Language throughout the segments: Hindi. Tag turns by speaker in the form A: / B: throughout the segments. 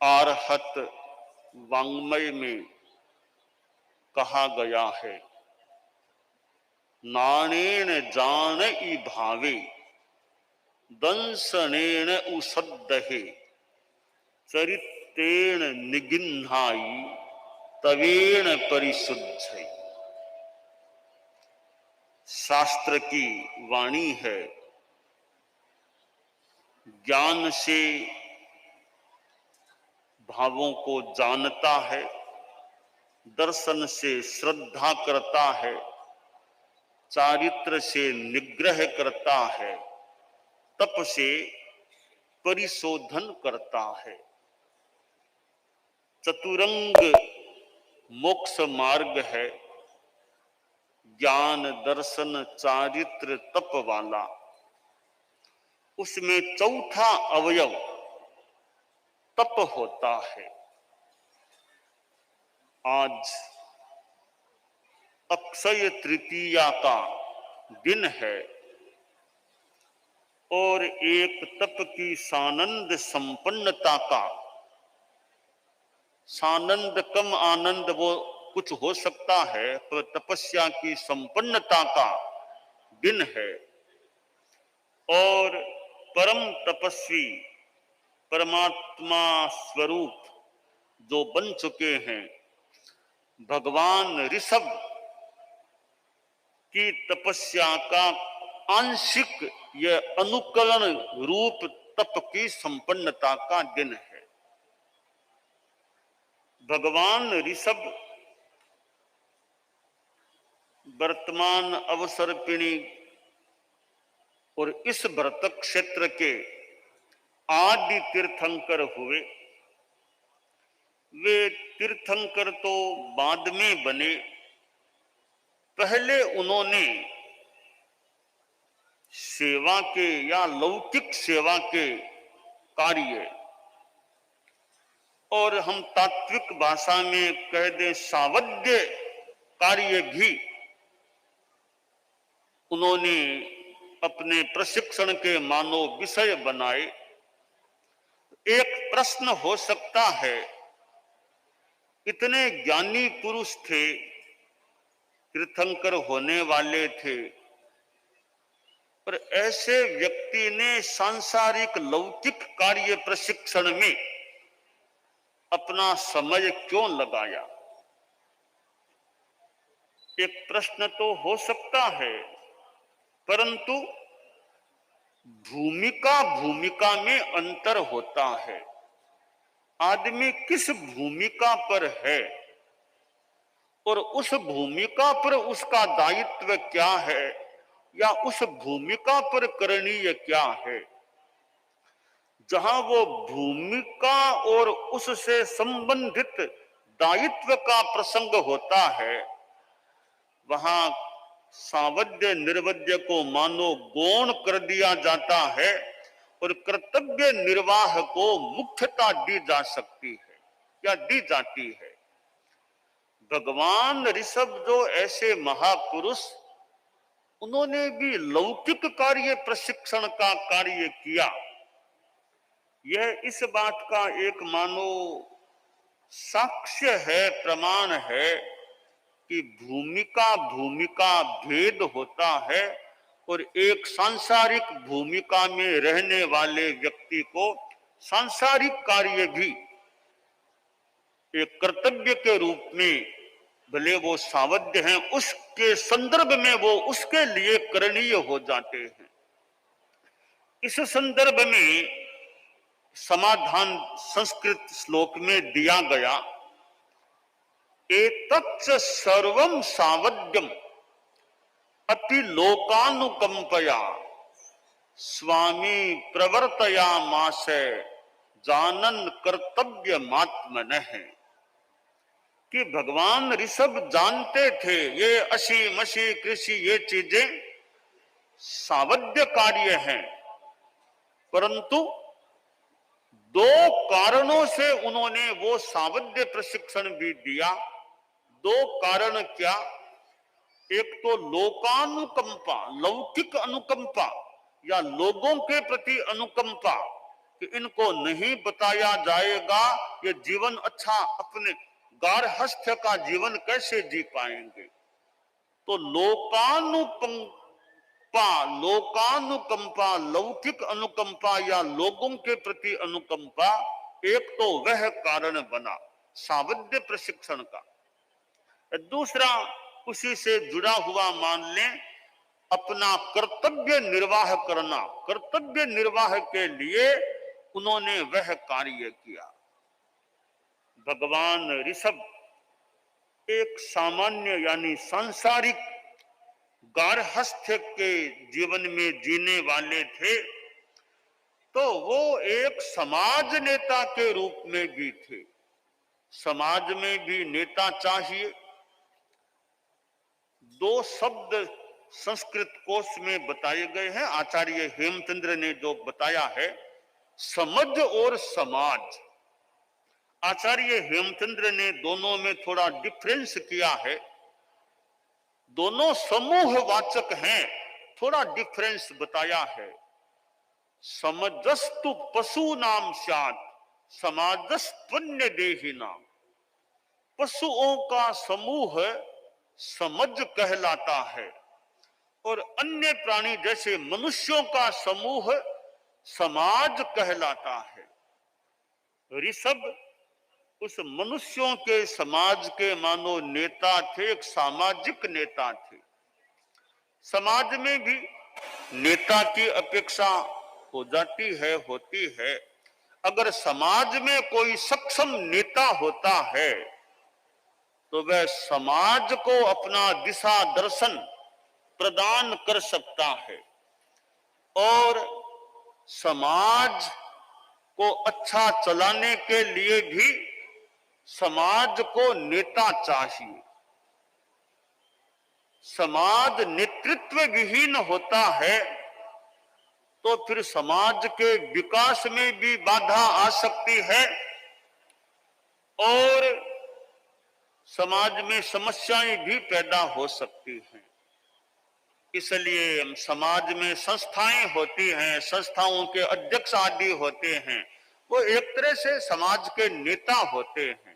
A: आर्हत वाङ्मय में कहा गया है, नाणेन जान ई भावे दंसनेन उसद्दहे चरित्रेण निगिन्हाई तवेण परिशुद्धै। शास्त्र की वाणी है, ज्ञान से भावों को जानता है, दर्शन से श्रद्धा करता है, चारित्र से निग्रह करता है, तप से परिशोधन करता है। चतुरंग मोक्ष मार्ग है, ज्ञान दर्शन चारित्र तप वाला। उसमें चौथा अवयव तप होता है। आज अक्षय तृतीया का दिन है और एक तप की सानंद संपन्नता का, सानंद कम आनंद वो कुछ हो सकता है, पर तपस्या की संपन्नता का दिन है। और परम तपस्वी परमात्मा स्वरूप जो बन चुके हैं, भगवान ऋषभ की तपस्या का आंशिक यह अनुकरण रूप तप की संपन्नता का दिन है। भगवान ऋषभ वर्तमान अवसर्पिणी और इस भरत क्षेत्र के आदि तीर्थंकर हुए। वे तीर्थंकर तो बाद में बने, पहले उन्होंने सेवा के या लौकिक सेवा के कार्य, और हम तात्विक भाषा में कह दें सावध्य कार्य भी उन्होंने अपने प्रशिक्षण के मानो विषय बनाए। एक प्रश्न हो सकता है, इतने ज्ञानी पुरुष थे, तीर्थंकर होने वाले थे, पर ऐसे व्यक्ति ने सांसारिक लौकिक कार्य प्रशिक्षण में अपना समय क्यों लगाया? एक प्रश्न तो हो सकता है, परंतु भूमिका में अंतर होता है। आदमी किस भूमिका पर है और उस भूमिका पर उसका दायित्व क्या है, या उस भूमिका पर करणीय क्या है। जहां वो भूमिका और उससे संबंधित दायित्व का प्रसंग होता है, वहां सावध्य निर्वध्य को मानो गौण कर दिया जाता है और कर्तव्य निर्वाह को मुख्यता दी जा सकती है या दी जाती है। भगवान ऋषभ जो ऐसे महापुरुष, उन्होंने भी लौकिक कार्य प्रशिक्षण का कार्य किया। यह इस बात का एक मानो साक्ष्य है, प्रमाण है कि भूमिका भेद होता है और एक सांसारिक भूमिका में रहने वाले व्यक्ति को सांसारिक कार्य भी एक कर्तव्य के रूप में, भले वो सावध्य हैं, उसके संदर्भ में वो उसके लिए करणीय हो जाते हैं। इस संदर्भ में समाधान संस्कृत श्लोक में दिया गया, एतच्च सर्वं सावध्यम अति लोकानुकंपया स्वामी प्रवर्तयामास जानन कर्तव्य मात्मनः। कि भगवान ऋषभ जानते थे ये अशी मशी कृषि ये चीजें सावध्य कार्य हैं, परंतु दो कारणों से उन्होंने वो सावध्य प्रशिक्षण भी दिया। दो कारण क्या? एक तो लोकानुकंपा, लौकिक अनुकंपा या लोगों के प्रति अनुकंपा, कि इनको नहीं बताया जाएगा ये जीवन अच्छा अपने गार्हस्थ्य का जीवन कैसे जी पाएंगे। तो लोकानुकंपा, लौकिक अनुकंपा या लोगों के प्रति अनुकंपा, एक तो वह कारण बना सावध्य प्रशिक्षण का। दूसरा, उसी से जुड़ा हुआ मान लें अपना कर्तव्य निर्वाह करना। कर्तव्य निर्वाह के लिए उन्होंने वह कार्य किया। भगवान ऋषभ एक सामान्य यानी सांसारिक गार्हस्थ्य के जीवन में जीने वाले थे, तो वो एक समाज नेता के रूप में भी थे। समाज में भी नेता चाहिए। दो शब्द संस्कृत कोश में बताए गए हैं, आचार्य हेमचंद्र ने जो बताया है, समझ और समाज। आचार्य हेमचंद्र ने दोनों में थोड़ा डिफरेंस किया है। दोनों समूह वाचक हैं, थोड़ा डिफरेंस बताया है। समजस्तु पशु नाम स्यात् समाजस्त्वन्य देहि नाम। पशुओं का समूह समझ कहलाता है और अन्य प्राणी जैसे मनुष्यों का समूह समाज कहलाता है। ऋषभ उस मनुष्यों के समाज के मानो नेता थे, एक सामाजिक नेता थे। समाज में भी नेता की अपेक्षा हो जाती है, होती है। अगर समाज में कोई सक्षम नेता होता है तो वह समाज को अपना दिशा दर्शन प्रदान कर सकता है और समाज को अच्छा चलाने के लिए भी समाज को नेता चाहिए। समाज नेतृत्व विहीन होता है तो फिर समाज के विकास में भी बाधा आ सकती है और समाज में समस्याएं भी पैदा हो सकती हैं। इसलिए समाज में संस्थाएं होती हैं, संस्थाओं के अध्यक्ष आदि होते हैं, वो एक तरह से समाज के नेता होते हैं।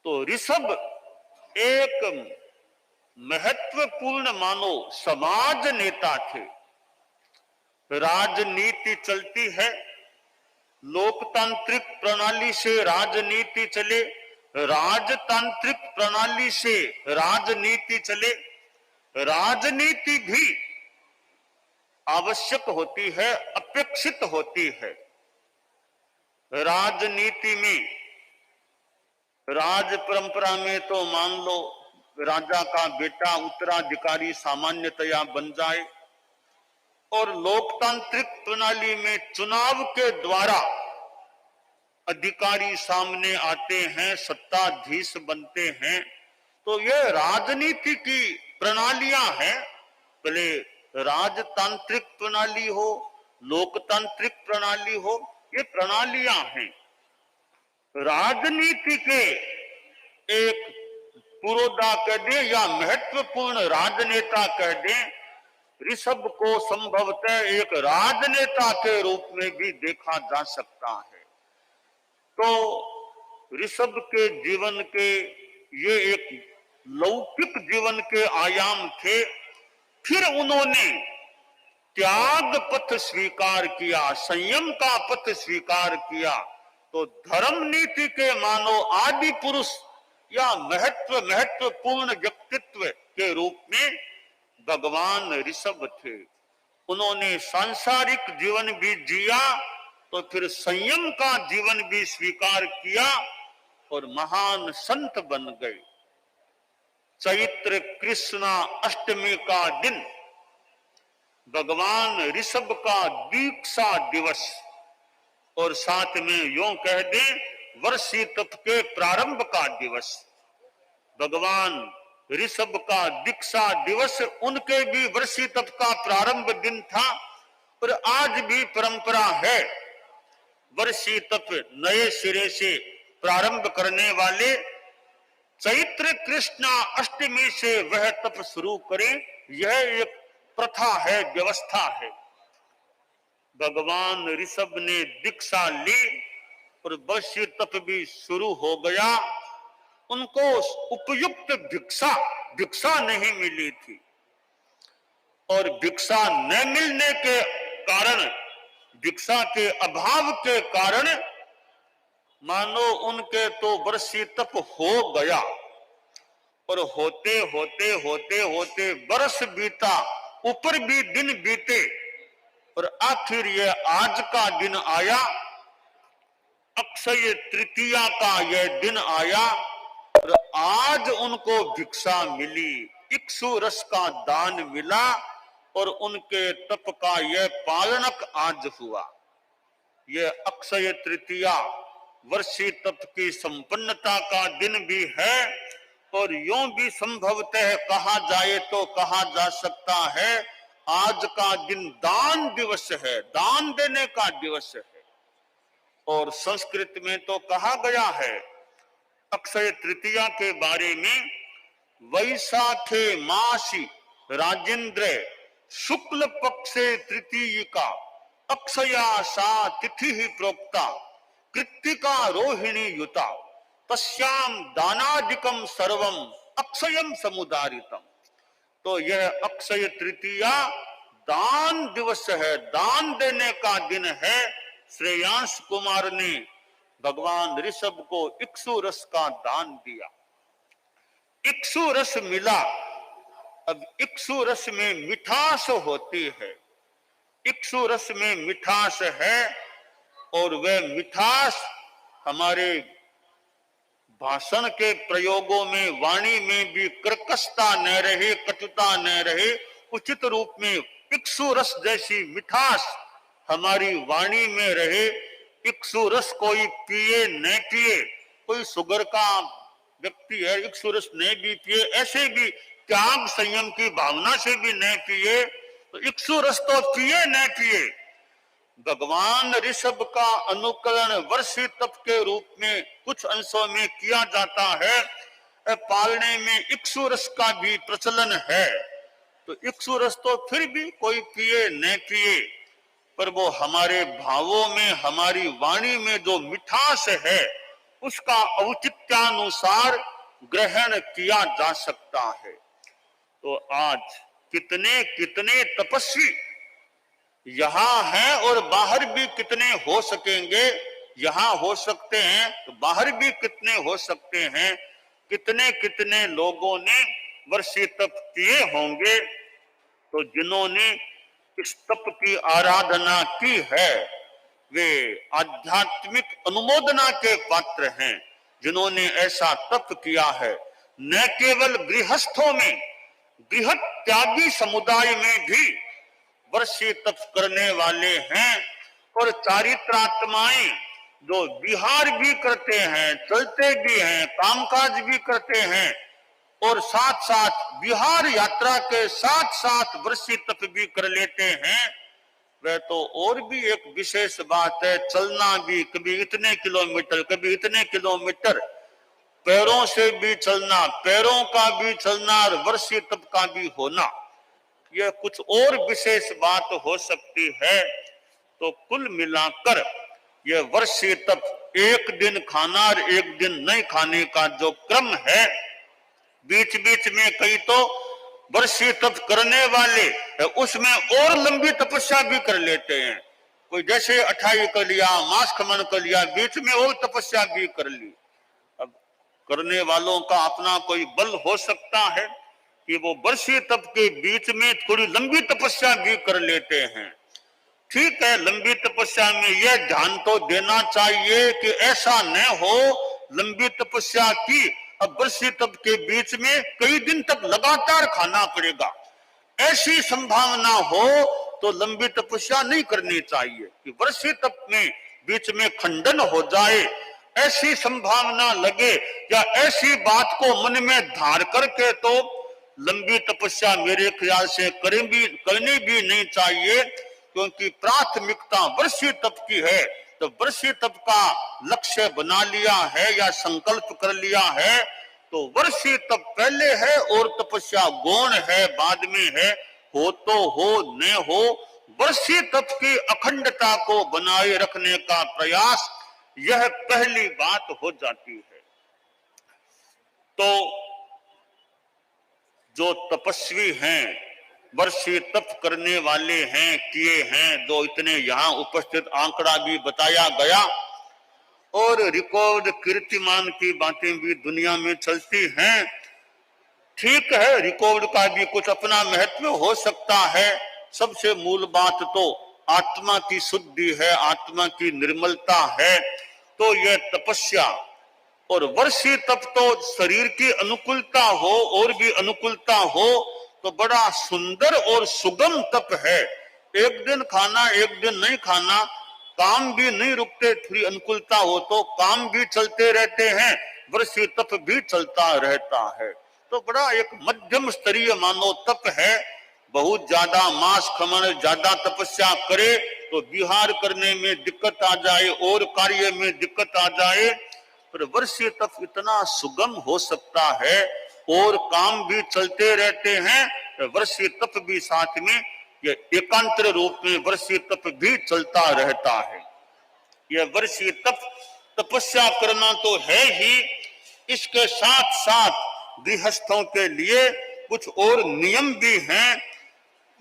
A: तो ऋषभ एक महत्वपूर्ण मानो समाज नेता थे। राजनीति चलती है, लोकतांत्रिक प्रणाली से राजनीति चले, राजतांत्रिक प्रणाली से राजनीति चले। राजनीति भी आवश्यक होती है, अपेक्षित होती है। राजनीति में, राज परंपरा में तो मान लो राजा का बेटा उत्तराधिकारी सामान्यतया बन जाए और लोकतांत्रिक प्रणाली में चुनाव के द्वारा अधिकारी सामने आते हैं, सत्ताधीश बनते हैं। तो ये राजनीति की प्रणालियां हैं, भले राजतांत्रिक प्रणाली हो, लोकतांत्रिक प्रणाली हो, ये प्रणालियां हैं। राजनीति के एक पुरोधा कह दें या महत्वपूर्ण राजनेता कह दें, ऋषभ को संभवतः एक राजनेता के रूप में भी देखा जा सकता है। तो ऋषभ के जीवन के ये एक लौकिक जीवन के आयाम थे। फिर उन्होंने त्याग पथ स्वीकार किया, संयम का पथ स्वीकार किया। तो धर्म नीति के मानो आदि पुरुष या महत्वपूर्ण व्यक्तित्व के रूप में भगवान ऋषभ थे। उन्होंने सांसारिक जीवन भी जिया तो फिर संयम का जीवन भी स्वीकार किया और महान संत बन गए। चैत्र कृष्णा अष्टमी का दिन भगवान ऋषभ का दीक्षा दिवस और साथ में यूं कह दें वर्षी तप के प्रारंभ का दिवस। भगवान ऋषभ का दीक्षा दिवस उनके भी वर्षी तप का प्रारंभ दिन था और आज भी परंपरा है वर्षी तप नए सिरे से प्रारंभ करने वाले चैत्र कृष्णा अष्टमी से वह तप शुरू करें, यह एक प्रथा है, व्यवस्था है। भगवान ऋषभ ने दीक्षा ली और वर्षीय तप भी शुरू हो गया। उनको उपयुक्त भिक्षा नहीं मिली थी, और भिक्षा न मिलने के कारण, भिक्षा के अभाव के कारण मानो उनके तो वर्षीय तप हो गया। और होते होते होते होते वर्ष बीता, ऊपर भी दिन बीते, और आखिर ये आज का दिन आया, अक्षय तृतीया का यह दिन आया, और आज उनको भिक्षा मिली, इक्षु रस का दान मिला, और उनके तप का यह पालनक आज हुआ। यह अक्षय तृतीया वर्षीय तप की संपन्नता का दिन भी है, और यूं भी संभवतः कहा जाए तो कहा जा सकता है आज का दिन दान दिवस है, दान देने का दिवस है। और संस्कृत में तो कहा गया है अक्षय तृतीया के बारे में, वैशाखे मासी राजेंद्र शुक्ल पक्षे तृतीयिका अक्षया सा तिथि ही प्रोक्ता कृत्तिका रोहिणी युता तस्याम दानादिकम सर्वम अक्षयम समुदारितम। तो यह अक्षय तृतीया दान दिवस है, दान देने का दिन है। श्रेयांश कुमार ने भगवान ऋषभ को इक्षु रस का दान दिया, इक्षु रस मिला। अब इक्षु रस में मिठास होती है, इक्षु रस में मिठास है, और वह मिठास हमारे भाषण के प्रयोगों में, वाणी में भी कर्कशता न रहे, कटुता न रहे, उचित रूप में इक्षु रस जैसी मिठास हमारी वाणी में रहे। इक्षु रस कोई पिए न पिए, कोई शुगर का व्यक्ति है, इक्षु रस नहीं भी पिए, ऐसे भी त्याग संयम की भावना से भी न पिए, तो इक्षु रस तो पिए न पिए। भगवान ऋषभ का अनुकरण वर्षीय तप के रूप में कुछ अंशों में किया जाता है, पालने में इक्षु रस का भी प्रचलन है। तो इक्षु रस तो फिर भी कोई पिए न पिए, पर वो हमारे भावों में, हमारी वाणी में जो मिठास है उसका औचित्यानुसार ग्रहण किया जा सकता है। तो आज कितने कितने तपस्वी यहां हैं, और बाहर भी कितने हो सकेंगे, यहां हो सकते हैं तो बाहर भी कितने हो सकते हैं। कितने कितने लोगों ने वर्षीय तप किए होंगे। तो जिन्होंने इस तप की आराधना की है वे आध्यात्मिक अनुमोदना के पात्र हैं, जिन्होंने ऐसा तप किया है। न केवल गृहस्थों में, गृह त्यागी समुदाय में भी वर्षीय तप करने वाले हैं, और चारित्रात्माएं जो विहार भी करते हैं, चलते भी हैं, कामकाज भी करते हैं, और साथ साथ विहार यात्रा के साथ साथ वर्षीय तप भी कर लेते हैं। वह तो और भी एक विशेष बात है, चलना भी, कभी इतने किलोमीटर, कभी इतने किलोमीटर, पैरों से भी चलना, पैरों का भी चलना, और वर्षीय तप का भी होना, यह कुछ और विशेष बात हो सकती है। तो कुल मिलाकर यह वर्षीय तप, एक दिन खाना और एक दिन नहीं खाने का जो क्रम है, बीच बीच में कई तो वर्षीय तप करने वाले उसमें और लंबी तपस्या भी कर लेते हैं। कोई जैसे 28 कर लिया, मास खमन कर लिया, बीच में और तपस्या भी कर ली। अब करने वालों का अपना कोई बल हो सकता है कि वो वर्षीय तप के बीच में थोड़ी लंबी तपस्या भी कर लेते हैं। ठीक है, लंबी तपस्या में यह ध्यान तो देना चाहिए कि ऐसा न हो लंबी तपस्या की, अब वर्षीय तप के बीच में कई दिन तक लगातार खाना पड़ेगा, ऐसी संभावना हो तो लंबी तपस्या नहीं करनी चाहिए। कि वर्षीय तप में बीच में खंडन हो जाए, ऐसी संभावना लगे या ऐसी बात को मन में धार करके तो लंबी तपस्या मेरे ख्याल से करनी भी नहीं चाहिए, क्योंकि प्राथमिकता वर्षीय तप की है। तो वर्षीय तप का लक्ष्य बना लिया है या संकल्प कर लिया है, तो वर्षीय तप पहले है और तपस्या गौण है, बाद में है। हो तो हो, न हो, वर्षीय तप की अखंडता को बनाए रखने का प्रयास यह पहली बात हो जाती है। तो जो तपस्वी हैं, वर्षी तप करने वाले हैं, किए हैं, जो इतने यहाँ उपस्थित आंकड़ा भी बताया गया और रिकॉर्ड कीर्तिमान की बातें भी दुनिया में चलती हैं। ठीक है, रिकॉर्ड का भी कुछ अपना महत्व हो सकता है। सबसे मूल बात तो आत्मा की शुद्धि है, आत्मा की निर्मलता है। तो यह तपस्या और वर्षी तप तो शरीर की अनुकूलता हो और भी अनुकूलता हो तो बड़ा सुंदर और सुगम तप है। एक दिन खाना, एक दिन नहीं खाना, काम भी नहीं रुकते, थोड़ी अनुकूलता हो तो काम भी चलते रहते हैं, वर्षी तप भी चलता रहता है। तो बड़ा एक मध्यम स्तरीय मानो तप है। बहुत ज्यादा मांस खमन, ज्यादा तपस्या करे तो विहार करने में दिक्कत आ जाए और कार्य में दिक्कत आ जाए। पर वर्षीय तप इतना सुगम हो सकता है और काम भी चलते रहते हैं। वर्षीय तप भी साथ में ये एकांतर रूप में वर्षीय तप भी चलता रहता है। यह वर्षीय तप तपस्या करना तो है ही, इसके साथ साथ गृहस्थों के लिए कुछ और नियम भी हैं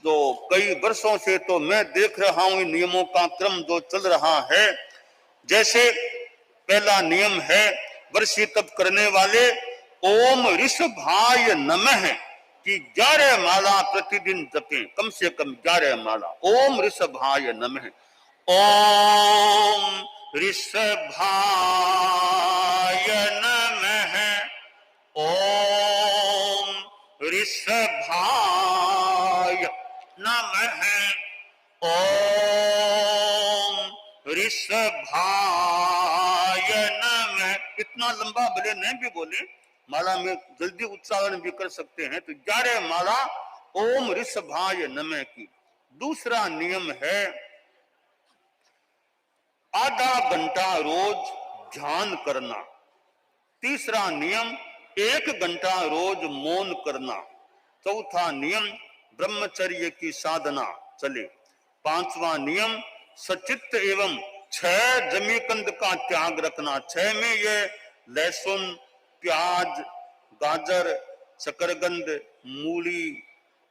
A: जो कई वर्षों से तो मैं देख रहा हूं। नियमों का क्रम जो चल रहा है, जैसे पहला नियम है वर्षी तप करने वाले ओम ऋषभाय नमः की 11 माला प्रतिदिन जपें, कम से कम 11 माला। ओम ऋषभाय नमः, ओम ऋषभाय नमः, ओम ऋषभाय नमः, ओम ऋषभाय नमः। इतना लंबा भले नहीं भी बोले, माला में जल्दी उच्चारण भी कर सकते हैं। तो 11 माला ओम ऋषभाय नमः की। दूसरा नियम है आधा घंटा रोज ध्यान करना। तीसरा नियम 1 घंटा रोज मौन करना। चौथा नियम ब्रह्मचर्य की साधना चले। पांचवा नियम सचित्त एवं 6 जमीकंद का त्याग रखना। 6 में ये लहसुन, प्याज, गाजर, शकरकंद, मूली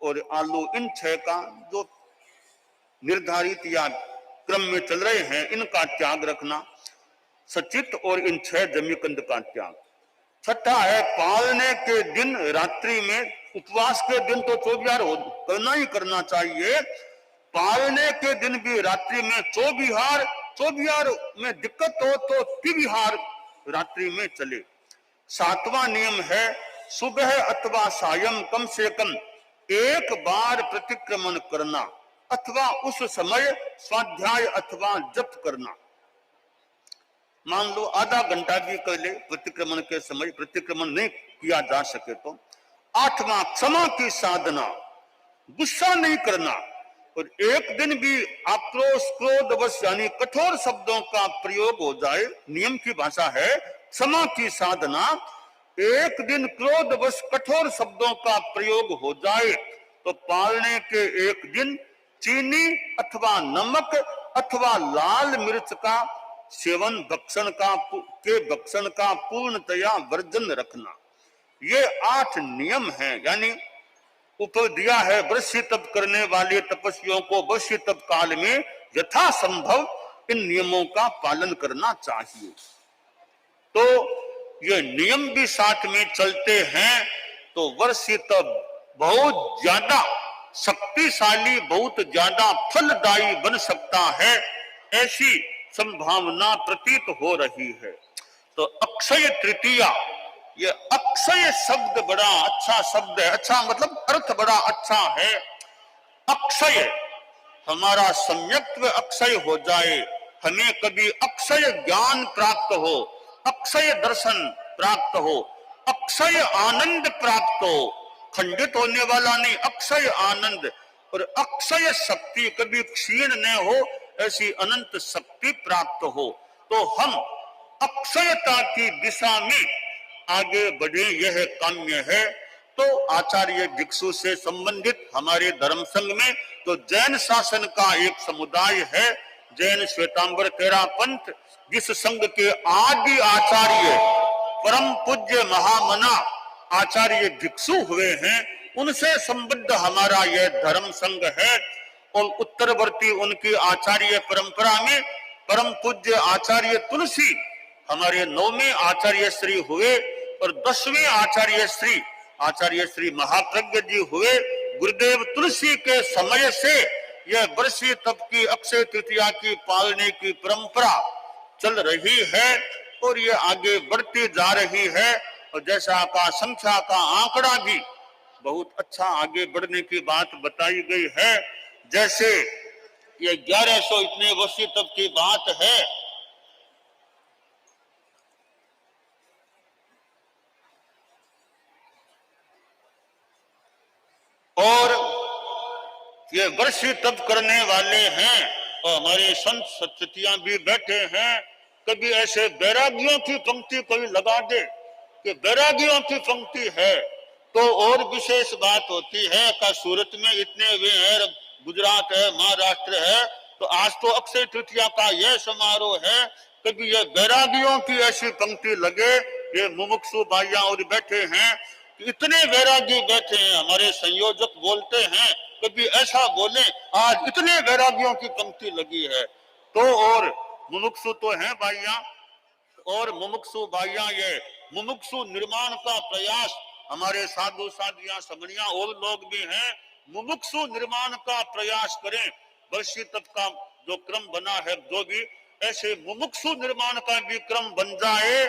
A: और आलू, इन 6 का जो निर्धारित या क्रम में चल रहे हैं इनका त्याग रखना, सचित और इन 6 जमीकंद का त्याग। छठा है पालने के दिन रात्रि में, उपवास के दिन तो चौबिहार करना ही करना चाहिए, पालने के दिन भी रात्रि में चौबिहार, चौबिहार में दिक्कत हो तो त्रिविहार रात्रि में चले। सातवां नियम है सुबह अथवा सायं कम से कम 1 बार प्रतिक्रमण करना अथवा उस समय स्वाध्याय अथवा जप करना। मान लो आधा घंटा भी कर ले प्रतिक्रमण के समय, प्रतिक्रमण नहीं किया जा सके तो। 8वां क्षमा की साधना, गुस्सा नहीं करना। और एक दिन भी आक्रोश, क्रोध वश यानी कठोर शब्दों का प्रयोग हो जाए, नियम की भाषा है क्षमा की साधना। एक दिन क्रोध वश कठोर शब्दों का प्रयोग हो जाए तो पालने के एक दिन चीनी अथवा नमक अथवा लाल मिर्च का सेवन, भक्षण का पूर्णतया वर्जन रखना। ये 8 नियम हैं। यानी ऊपर दिया है वर्षी तप करने वाले तपस्वियों को वर्षी तप काल में यथासंभव इन नियमों का पालन करना चाहिए। तो ये नियम भी साथ में चलते हैं तो वर्षी तप बहुत ज्यादा शक्तिशाली, बहुत ज्यादा फलदायी बन सकता है, ऐसी संभावना प्रतीत हो रही है। तो अक्षय तृतीया, ये अक्षय शब्द बड़ा अच्छा शब्द है। अच्छा मतलब अर्थ बड़ा अच्छा है। अक्षय, हमारा सम्यक्त्व अक्षय हो जाए, हमें कभी अक्षय ज्ञान प्राप्त हो, अक्षय दर्शन प्राप्त हो, अक्षय आनंद प्राप्त हो, खंडित होने वाला नहीं, अक्षय आनंद और अक्षय शक्ति कभी क्षीण न हो, ऐसी अनंत शक्ति प्राप्त हो, तो हम अक्षयता की दिशा में आगे बढ़े, यह काम्य है। तो आचार्य भिक्षु से संबंधित हमारे धर्म संघ में तो जैन शासन का एक समुदाय है, जैन श्वेतांबर तेरा पंथ, जिस संघ के आदि आचार्य परम पूज्य महामना आचार्य भिक्षु हुए हैं, उनसे संबद्ध हमारा यह धर्म संघ है। और उत्तरवर्ती उनकी आचार्य परंपरा में परम पूज्य आचार्य तुलसी हमारे 9वें आचार्य श्री हुए और 10वें आचार्य श्री महाप्रज्ञ जी हुए। गुरुदेव तुलसी के समय से यह वर्षीय तप की अक्षय तृतीया की पालने की परंपरा चल रही है और ये आगे बढ़ती जा रही है। और जैसा का संख्या का आंकड़ा भी बहुत अच्छा आगे बढ़ने की बात बताई गई है। जैसे ये 1100 इतने वर्षीय तप की बात है, और ये वर्षीय तप करने वाले हैं और हमारे संत सत्सतियां भी बैठे हैं। कभी ऐसे बैरागियों की पंक्ति कोई लगा दे कि बैरागियों की पंक्ति है तो और विशेष बात होती है। का सूरत में इतने वे हैं, गुजरात है, महाराष्ट्र है, तो आज तो अक्षय तृतीया का यह समारोह है। कभी ये बैरागियों की ऐसी पंक्ति लगे, ये मुमुक्षु भाइयां और बैठे हैं, इतने वैरागी बैठे हैं। हमारे संयोजक बोलते हैं कभी ऐसा बोले आज इतने वैरागियों की पंक्ति लगी है। तो और मुमुक्षु तो हैं भाइयां, और मुमुक्षु भाइयां ये मुमुक्षु निर्माण का प्रयास, हमारे साधु साधियां समणियां और लोग भी हैं, मुमुक्षु निर्माण का प्रयास करें। वर्षीय तप का जो क्रम बना है, जो भी ऐसे मुमुक्षु निर्माण का भी क्रम बन जाए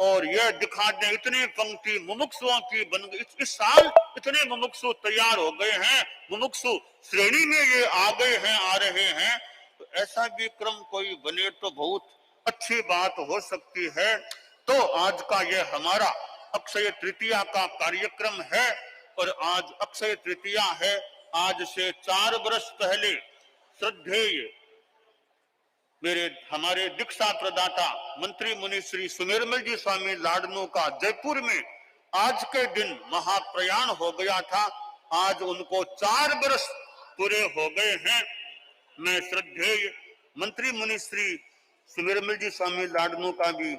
A: और यह दिखा दे इतने पंक्ति मुमुक्षुओं की बन गई। इस साल इतने मुमुक्षु तैयार हो गए हैं, मुमुक्षु श्रेणी में ये आ गए हैं, आ रहे हैं, तो ऐसा भी क्रम कोई बने तो बहुत अच्छी बात हो सकती है। तो आज का यह हमारा अक्षय तृतीया का कार्यक्रम है और आज अक्षय तृतीया है। आज से 4 वर्ष पहले श्रद्धेय मेरे हमारे दीक्षा प्रदाता मंत्री मुनि श्री सुमेरमल जी स्वामी लाडनू का जयपुर में आज के दिन महाप्रयाण हो गया था। आज उनको 4 वर्ष पूरे हो गए हैं। मैं श्रद्धेय मंत्री मुनि श्री सुमेरमल जी स्वामी लाडनू का भी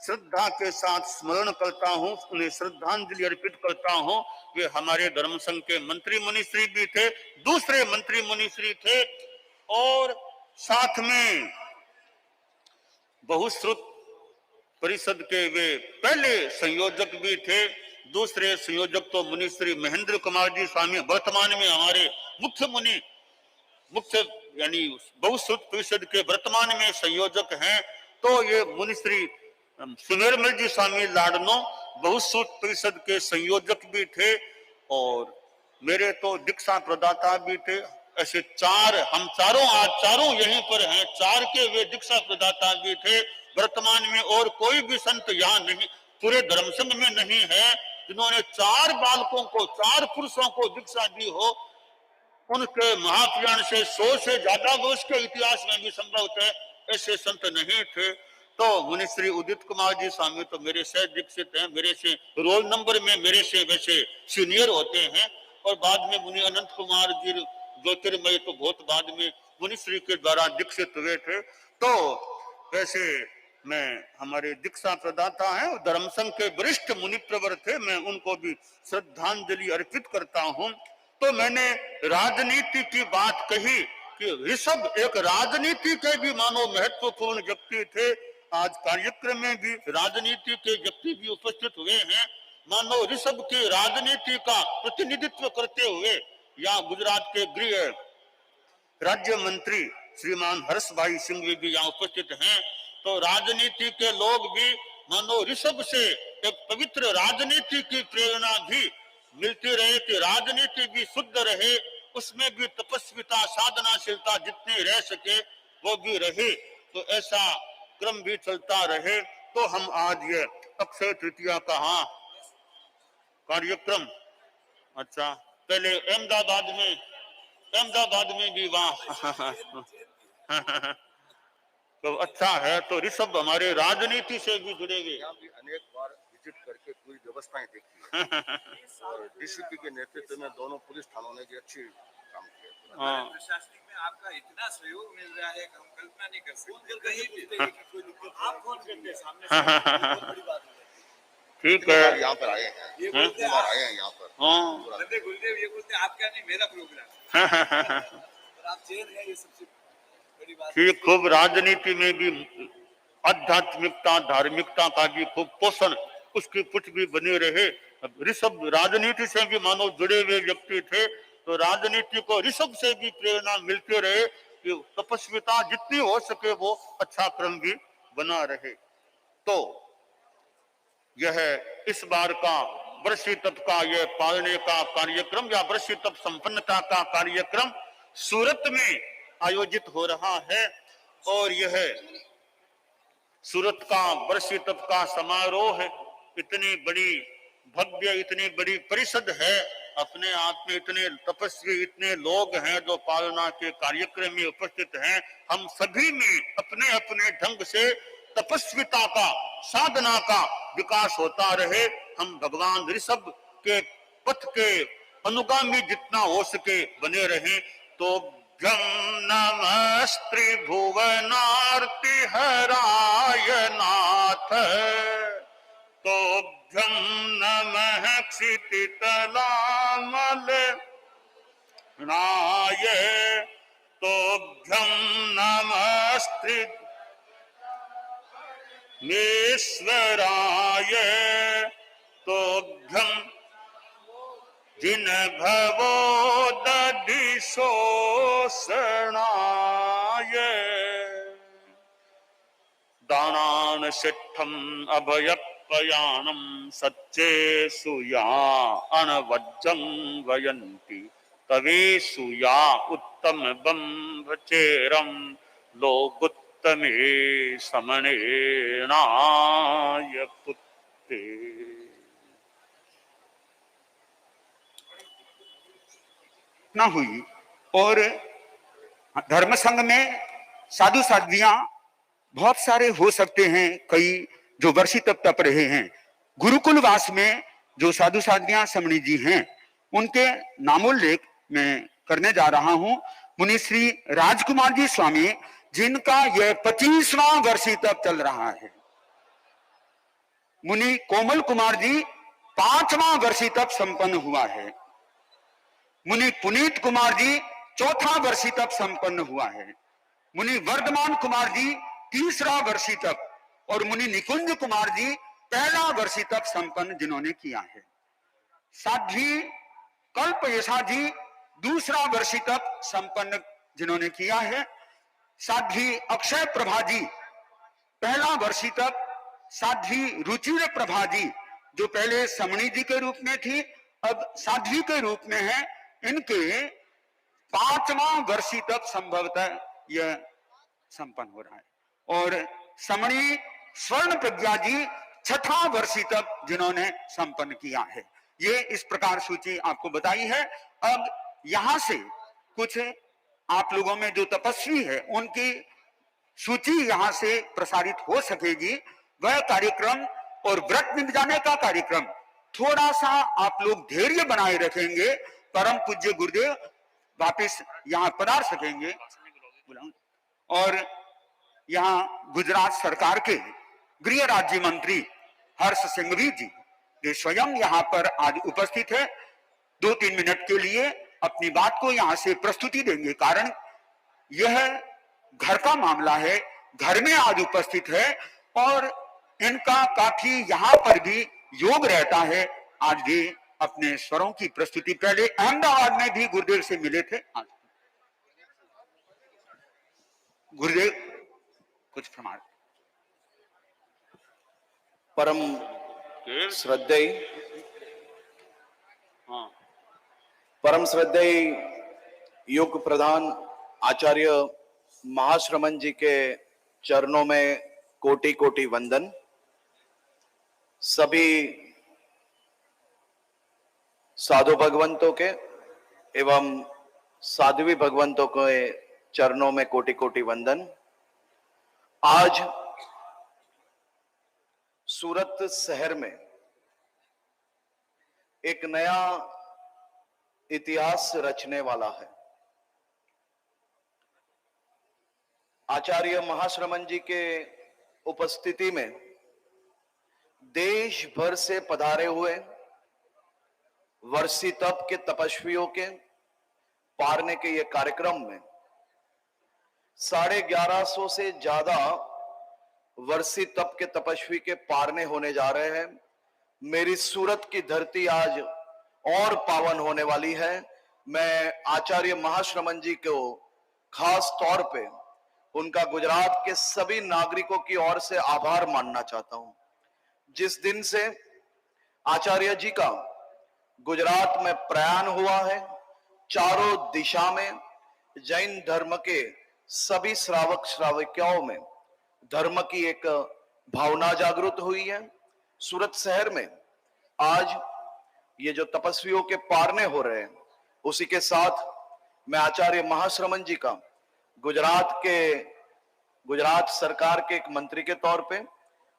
A: श्रद्धा के साथ स्मरण करता हूँ, उन्हें श्रद्धांजलि अर्पित करता हूँ। वे हमारे धर्म संघ के मंत्री मुनिश्री भी थे, दूसरे मंत्री मुनिश्री थे और साथ में बहुश्रुत परिषद के वे पहले संयोजक भी थे। दूसरे संयोजक तो मुनिश्री महेंद्र कुमार जी स्वामी वर्तमान में हमारे मुख्य यानी बहुश्रुत परिषद के वर्तमान में संयोजक हैं। तो ये मुनिश्री सुमेरमल जी स्वामी लाडनो बहुश्रुत परिषद के संयोजक भी थे और मेरे तो दीक्षा प्रदाता भी थे। ऐसे 4 हम चारों आज चारों यहीं पर हैं, 4 के वे दीक्षा प्रदाता भी थे। वर्तमान में और कोई भी संत यहाँ नहीं, पूरे धर्म संघ में नहीं है जिन्होंने 4 बालकों को, 4 पुरुषों को दीक्षा दी हो। उनके महाप्रयाण से 100 से ज्यादा वर्ष के इतिहास में भी संभवतः ऐसे संत नहीं थे। तो मुनिश्री उदित कुमार जी स्वामी तो मेरे से दीक्षित हैं, मेरे से रोल नंबर में मेरे से वैसे सीनियर होते हैं। और बाद में मुनि अनंत कुमार जी ज्योतिर्मय तो बहुत बाद में मुनिश्री के द्वारा दीक्षित हुए थे। तो वैसे मैं हमारे दीक्षा प्रदाता हैं और धर्म संघ के वरिष्ठ मुनि प्रवर थे, मैं उनको भी श्रद्धांजलि अर्पित करता हूँ। तो मैंने राजनीति की बात कही कि ऋषभ एक राजनीति के भी मानो महत्वपूर्ण व्यक्ति थे। आज कार्यक्रम में भी राजनीति के व्यक्ति भी उपस्थित हुए हैं। मानो ऋषभ की राजनीति का प्रतिनिधित्व करते हुए यहाँ गुजरात के गृह राज्य मंत्री श्रीमान हर्ष भाई सिंह भी यहाँ उपस्थित हैं। तो राजनीति के लोग भी मानो ऋषभ से एक पवित्र राजनीति की प्रेरणा भी मिलती रहे कि राजनीति भी शुद्ध रहे, उसमें भी तपस्विता साधनाशीलता जितनी रह सके वो भी रहे, तो ऐसा क्रम भी चलता रहे। तो हम आज ये अक्षय तृतीया का कार्यक्रम, अच्छा पहले अहमदाबाद में भी वहाँ तो अच्छा है। तो ऋषभ हमारे राजनीति से भी जुड़े हुए,
B: अनेक बार विजिट करके पूरी व्यवस्थाएं देखी है और डीसीपी के नेतृत्व में दोनों पुलिस थानों ने भी अच्छी काम किया।
A: हाँ।
C: प्रशासनिक में आपका इतना सहयोग मिल रहा है कि हम कल्पना नहीं कर सकते। कहीं आप फोन करते हैं सामने से, बहुत बड़ी बात है।
A: ठीक
B: कितनी बार
A: है।
B: यहाँ पर आए हैं?
C: ये
A: हाँ?
C: बोलते
B: कितनी बार आए हैं यहाँ पर?
A: हाँ।
C: बंदे गुरुदेव ये बोलते हैं आपका नहीं मेरा प्रोग्राम। और आप चेयर है, ये सबसे बड़ी बात है।
A: ठीक, खूब राजनीति में भी आध्यात्मिकता धार्मिकता का भी खूब पोषण, उसकी पुष्ट भी बने रहे। अब ऋषभ राजनीति से भी मानो जुड़े हुए व्यक्ति थे, तो राजनीति को ऋषभ से भी प्रेरणा मिलते रहे कि तपस्विता जितनी हो सके वो अच्छा क्रम भी बना रहे। तो यह इस बार का वर्षी तप का यह पालने का कार्यक्रम या वर्षी तप संपन्नता का कार्यक्रम सूरत में आयोजित हो रहा है। और यह सूरत का वर्षी तप का समारोह है। इतनी बड़ी भव्य, इतनी बड़ी परिषद है, अपने आप में इतने तपस्वी, इतने लोग हैं जो पालना के कार्यक्रम में उपस्थित हैं। हम सभी में अपने अपने ढंग से तपस्विता का, साधना का विकास होता रहे। हम भगवान ऋषभ के पथ के अनुगामी जितना हो सके बने रहें। तो भ्यं नमस्त्रि भुवनार्ति हराय नाथ, तो भ्यं नमः क्षितितलामल नाय, तो भ्यं नमस्त्रि मेश्वराय, तो भ्यं जिन भवो दधिशोषणाय, दानान सिद्धम अभयपयानम सच्चेषु या अनवज्जं वयन्ति, तवेषु या उत्तम बम्भचेरं लोकुत्तमे समनेनाय पुत्ते। ना हुई। और धर्म संघ में साधु साध्वियां बहुत सारे हो सकते हैं, कई जो वर्षी तप तप रहे हैं। गुरुकुल वास में जो साधु साध्वियां समणी जी हैं, उनके नामोल्लेख मैं करने जा रहा हूं। मुनि श्री राजकुमार जी स्वामी, जिनका यह 25वां वर्षी तप चल रहा है। मुनि कोमल कुमार जी 5वां वर्षी तप संपन्न हुआ है। मुनि पुनीत कुमार जी 4था वर्षी तप संपन्न हुआ है। मुनि वर्धमान कुमार जी 3रा वर्षी तप, और मुनि निकुंज कुमार जी 1ला वर्षी तप संपन्न जिन्होंने किया है। साध्वी कल्प यशा जी 2रा वर्षी तप संपन्न जिन्होंने किया है। साध्वी अक्षय प्रभा जी 1ला वर्षी तप। साध्वी रुचिर प्रभा जी जो पहले समणी जी के रूप में थी, अब साध्वी के रूप में है, इनके 5वां वर्षी तप संभवतः यह संपन्न हो रहा है। और समणी स्वर्ण प्रज्ञा जी 6ठा वर्षी तप जिन्होंने संपन्न किया है। ये इस प्रकार सूची आपको बताई है। अब यहां से कुछ आप लोगों में जो तपस्वी है उनकी सूची यहां से प्रसारित हो सकेगी। वह कार्यक्रम और व्रत निभ जाने का कार्यक्रम थोड़ा सा आप लोग धैर्य बनाए रखेंगे, परम पूज्य गुरुदेव वापिस यहाँ पधार सकेंगे। और यहाँ गुजरात सरकार के गृह राज्य मंत्री हर्ष सिंघवी जी ये स्वयं यहाँ पर आज उपस्थित है। 2-3 मिनट के लिए अपनी बात को यहाँ से प्रस्तुति देंगे, कारण यह घर का मामला है, घर में आज उपस्थित है और इनका काफी यहाँ पर भी योग रहता है। आज भी अपने स्वरों की प्रस्तुति, पहले अहमदाबाद में भी गुरुदेव से मिले थे। आज गुरुदेव कुछ प्रमाण।
D: परम श्रद्धेय,
A: हाँ,
D: परम श्रद्धेय योग प्रधान आचार्य महाश्रमण जी के चरणों में कोटि कोटि वंदन। सभी साधु भगवंतों के एवं साध्वी भगवंतों के चरणों में कोटि कोटि वंदन। आज सूरत शहर में एक नया इतिहास रचने वाला है। आचार्य महाश्रमण जी के उपस्थिति में देश भर से पधारे हुए वर्षी तप के तपस्वियों के पारने के ये कार्यक्रम में 1150 से ज्यादा वर्षी तप के तपस्वी के पारने होने जा रहे हैं। मेरी सूरत की धरती आज और पावन होने वाली है। मैं आचार्य महाश्रमण जी को खास तौर पे उनका गुजरात के सभी नागरिकों की ओर से आभार मानना चाहता हूं। जिस दिन से आचार्य जी का गुजरात में प्रयाण हुआ है, चारों दिशा में जैन धर्म के सभी श्रावक श्राविकाओं में धर्म की एक भावना जागृत हुई है। सूरत शहर में आज ये जो तपस्वियों के पारने हो रहे हैं, उसी के साथ मैं आचार्य महाश्रमण जी का गुजरात सरकार के एक मंत्री के तौर पे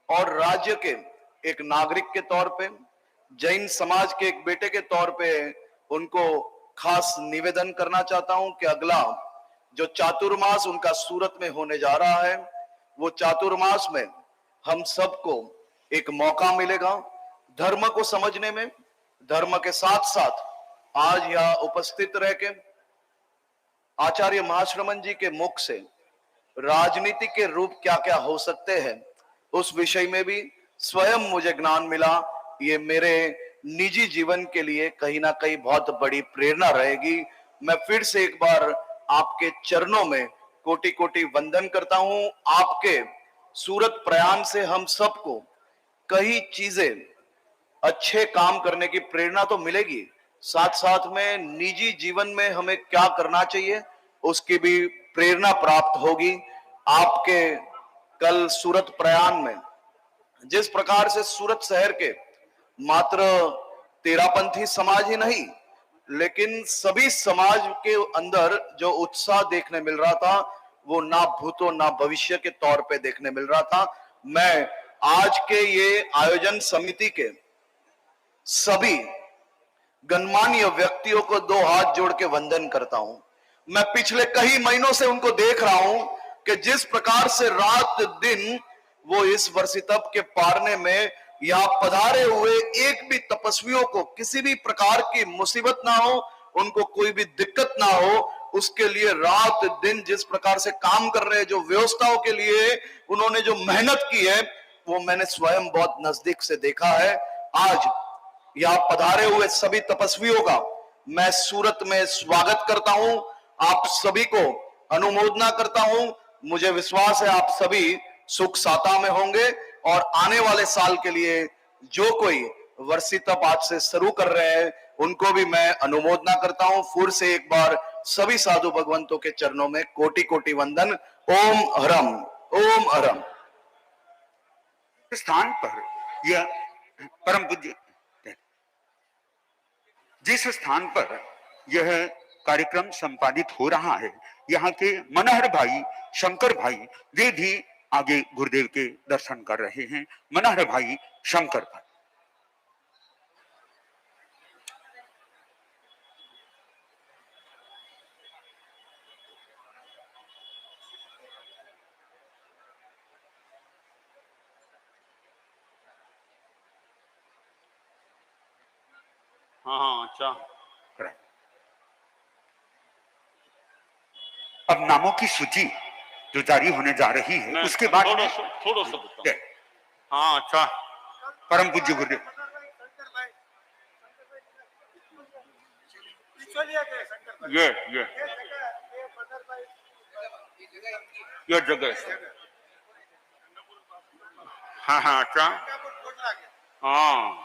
D: और राज्य के एक नागरिक के तौर पे, जैन समाज के एक बेटे के तौर पे उनको खास निवेदन करना चाहता हूं कि अगला जो चातुर्मास उनका सूरत में होने जा रहा है, वो चातुर्मास में हम सबको एक मौका मिलेगा धर्म को समझने में। धर्म के साथ साथ आज यहां उपस्थित रह के आचार्य महाश्रमण जी के मुख से राजनीति के रूप क्या क्या हो सकते हैं, उस विषय में भी स्वयं मुझे ज्ञान मिला। ये मेरे निजी जीवन के लिए कहीं ना कहीं बहुत बड़ी प्रेरणा रहेगी। मैं फिर से एक बार आपके चरणों में कोटि कोटि वंदन करता हूं। आपके सूरत प्रयाण से हम सबको कई चीजें अच्छे काम करने की प्रेरणा तो मिलेगी, साथ साथ में निजी जीवन में हमें क्या करना चाहिए उसकी भी प्रेरणा प्राप्त होगी। आपके कल सूरत प्रयाण में जिस प्रकार से सूरत शहर के मात्र तेरापंथी समाज ही नहीं, लेकिन सभी समाज के अंदर जो उत्साह देखने मिल रहा था, वो ना भूतो ना भविष्य के तौर पे देखने मिल रहा था। मैं आज के ये आयोजन समिति के सभी गणमान्य व्यक्तियों को दो हाथ जोड़ के वंदन करता हूं। मैं पिछले कई महीनों से उनको देख रहा हूं कि जिस प्रकार से रात दिन वो इस वर्षी तप के पारने में यहां पधारे हुए एक भी तपस्वियों को किसी भी प्रकार की मुसीबत ना हो, उनको कोई भी दिक्कत ना हो, उसके लिए रात दिन जिस प्रकार से काम कर रहे हैं, जो व्यवस्थाओं के लिए उन्होंने जो मेहनत की है, वो मैंने स्वयं बहुत नजदीक से देखा है। आज यहां पधारे हुए सभी तपस्वियों का मैं सूरत में स्वागत करता हूं, आप सभी को अनुमोदना करता हूं। मुझे विश्वास है आप सभी सुख साता में होंगे और आने वाले साल के लिए जो कोई वर्षी तप आज से शुरू कर रहे हैं उनको भी मैं अनुमोदना करता हूं। फिर से एक बार सभी साधु भगवंतों के चरणों में कोटि कोटि वंदन। ओम हरम, ओम हरम।
A: स्थान पर यह परम पूज्य जिस स्थान पर यह कार्यक्रम संपादित हो रहा है, यहाँ के मनहर भाई शंकर भाई वे भी आगे गुरुदेव के दर्शन कर रहे हैं। मनहर भाई शंकर भाई। हाँ अच्छा। अब नामों की सूची जो जारी होने जा रही है उसके बाद थोड़ा सा बताओ। हाँ अच्छा। परम पूज्य गुरुदेव ये जगह हाँ हाँ अच्छा। हाँ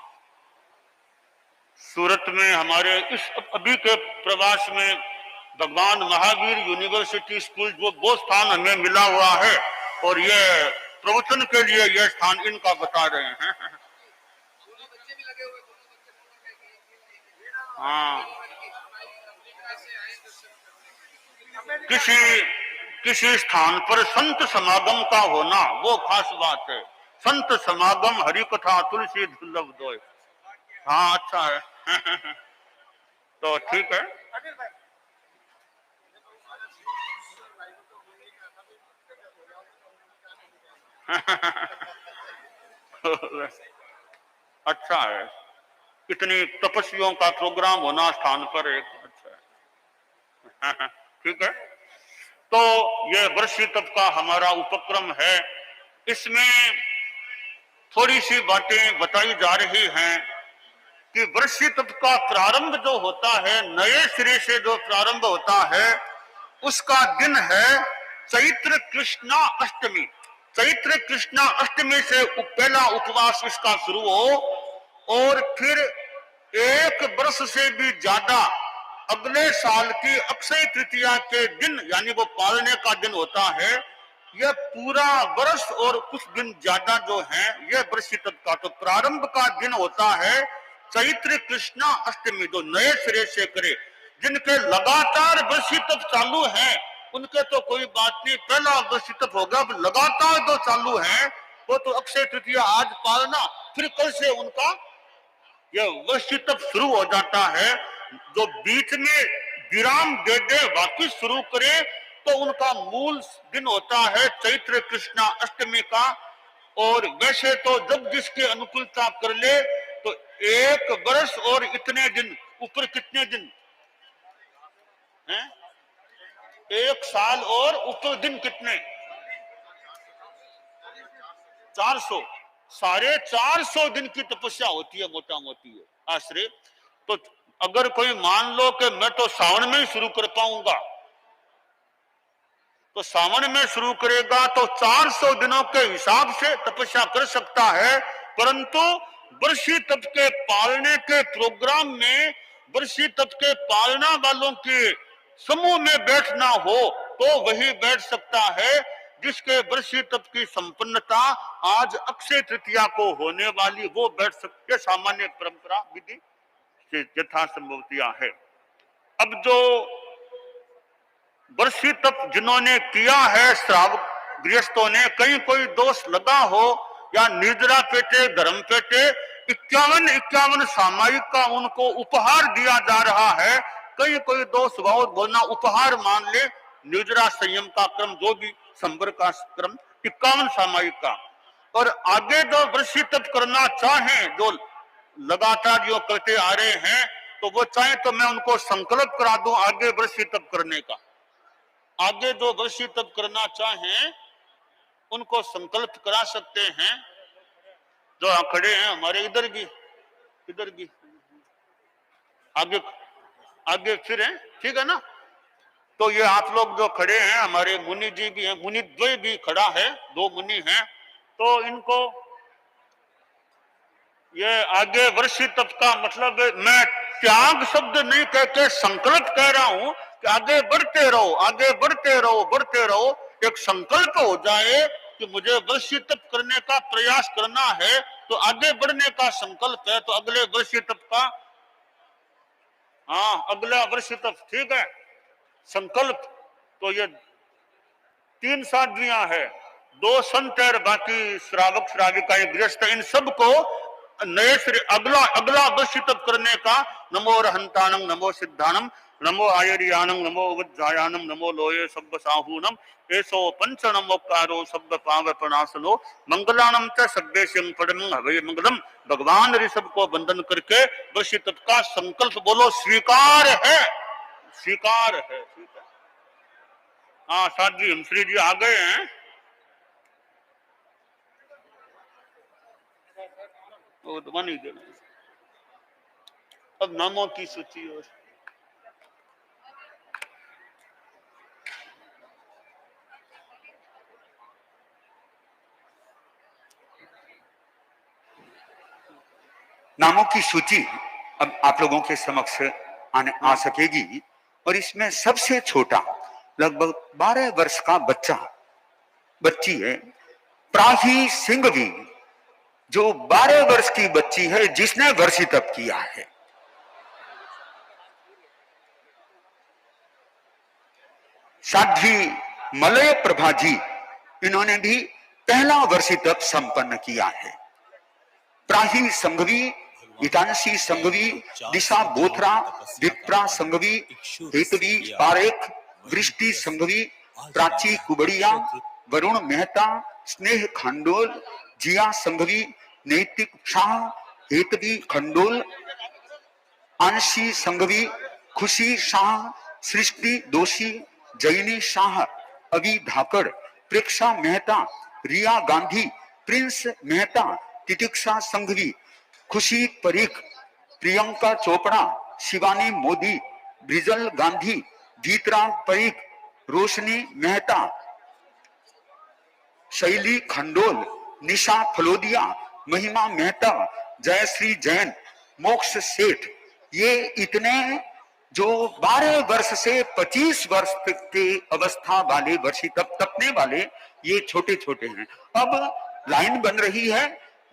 A: सूरत में हमारे इस अभी के प्रवास में भगवान महावीर यूनिवर्सिटी स्कूल वो स्थान हमें मिला हुआ है और ये प्रवचन के लिए यह स्थान इनका बता रहे हैं। हाँ किसी स्थान पर संत समागम का होना वो खास बात है। संत समागम हरि कथा तुलसी दुर्लभ दोय। हाँ अच्छा है। तो ठीक है। अच्छा है, इतनी तपस्वियों का प्रोग्राम होना स्थान पर एक अच्छा है। ठीक है, तो ये वर्षी तप का हमारा उपक्रम है। इसमें थोड़ी सी बातें बताई जा रही हैं कि वर्षी तप का प्रारंभ जो होता है, नए सिरे से जो प्रारंभ होता है, उसका दिन है चैत्र कृष्णा अष्टमी। चैत्र कृष्णा अष्टमी से पहला उपवास इसका शुरू हो और फिर एक वर्ष से भी ज्यादा अगले साल की अक्षय तृतीया के दिन, यानी वो पालने का दिन होता है, यह पूरा वर्ष और कुछ दिन ज्यादा जो है यह वर्षी तप का तो प्रारंभ का दिन होता है चैत्र कृष्णा अष्टमी। जो नए सिरे से करे, जिनके लगातार वर्षी तप चालू है उनके तो कोई बात नहीं, पहला वर्षी तप होगा। अब लगातार जो चालू है वो तो अक्षय तृतीया आज पालना, फिर कल से उनका यह वर्षी तप शुरू हो जाता है। जो बीच में विराम दे दे वापिस शुरू करे तो उनका मूल दिन होता है चैत्र कृष्णा अष्टमी का। और वैसे तो जब जिसके अनुकूलता कर ले तो एक वर्ष और इतने दिन, ऊपर कितने दिन हैं? एक साल और ऊपर दिन कितने? 400, 450 दिन की तपस्या होती है मोटा मोटी आश्रय। तो अगर कोई मान लो कि मैं तो सावन में ही शुरू कर पाऊंगा, तो सावन में शुरू करेगा तो 400 दिनों के हिसाब से तपस्या कर सकता है। परंतु वर्षी तप के पालने के प्रोग्राम में वर्षी तप के पालना वालों के समूह में बैठना हो तो वही बैठ सकता है जिसके वर्षी तप की संपन्नता आज अक्षय तृतीया को होने वाली, वो बैठ सकते। सामान्य परंपरा विधि यथासंभवतिया है। अब जो वर्षी तप जिन्होंने किया है श्रावक गृहस्थों ने, कहीं कोई दोष लगा हो या निर्जरा पेटे धर्म पेटे 51 सामायिक का उनको उपहार दिया जा रहा है। कहीं कोई दोष बहुत बोलना उपहार मान ले, निर्जरा संयम का क्रम जो भी संबर का क्रम 51 सामायिक का। और आगे जो वर्षी तप करना चाहे, जो लगातार जो करते आ रहे हैं, तो वो चाहे तो मैं उनको संकल्प करा दूं आगे वर्षी तप करने का। आगे जो वर्षी तप करना चाहें उनको संकल्प करा सकते हैं। जो खड़े हैं हमारे इधर की आगे फिर हैं, ठीक है ना। तो ये आप लोग जो खड़े हैं, हमारे मुनि जी भी हैं, मुनि द्वय भी खड़ा है, 2 मुनि हैं। तो इनको ये आगे वर्षी तप का मतलब मैं त्याग शब्द नहीं कहते, संकल्प कह रहा हूं कि आगे बढ़ते रहो, आगे बढ़ते रहो, बढ़ते रहो। एक संकल्प हो जाए कि मुझे वर्षी तप करने का प्रयास करना है, तो आगे बढ़ने का संकल्प है। तो अगले वर्षी तप का, हाँ अगला वर्षी तप, ठीक है, संकल्प। तो ये 3 साध्वियां है, 2 संत और बाकी श्रावक श्राविका गृहस्थ, इन सबको नए सिरे अगला वर्षी तप करने का नमो रहंतानम, नमो सिद्धानम, नमो आयरियानम, नमो वज्जायानम, नमो लोये सब्ब साहूनम, एसो पंच नमोकारो सब्ब पाव प्रणासनो, मंगलानम च सब्बेशं पदमं हवे मंगलम। भगवान ऋषभ को वंदन करके वर्षी तप का संकल्प बोलो, स्वीकार है, स्वीकार है, स्वीकार। हाँ साध्वी हंसरी जी आ गए हैं। वो तो बन ही देना। अब नामों की सूची और
E: नामों की सूची अब आप लोगों के समक्ष आ सकेगी। और इसमें सबसे छोटा लगभग 12 वर्ष का बच्ची है प्राही सिंघवी, जो 12 वर्ष की बच्ची है जिसने वर्षी तप किया है। साध्वी मलय प्रभा जी, इन्होंने भी पहला वर्षी तप संपन्न किया है। प्राही संघवी, हितांशी संघवी, दिशा बोथरा, विप्रा संघवी, हेतवी पारेख, वृष्टि संघवी, प्राची कुबड़िया, वरुण मेहता, स्नेह खंडोल, जिया संघवी, नैतिक शाह, हेतवी खंडोल, आंशी संघवी, खुशी शाह, सृष्टि दोषी, जैनी शाह, अभी धाकड़, प्रेक्षा मेहता, रिया गांधी, प्रिंस मेहता, तितिक्षा संघवी, खुशी परीख, प्रियंका चोपड़ा, शिवानी मोदी, ब्रिजल गांधी, जीतराम परीख, रोशनी मेहता, शैली खंडोल, निशा फलोदिया, महिमा मेहता, जयश्री जैन, मोक्ष सेठ, ये इतने जो 12 वर्ष से 25 वर्ष तक के अवस्था वाले, वर्षी तक तपने वाले, ये छोटे छोटे हैं। अब लाइन बन रही है,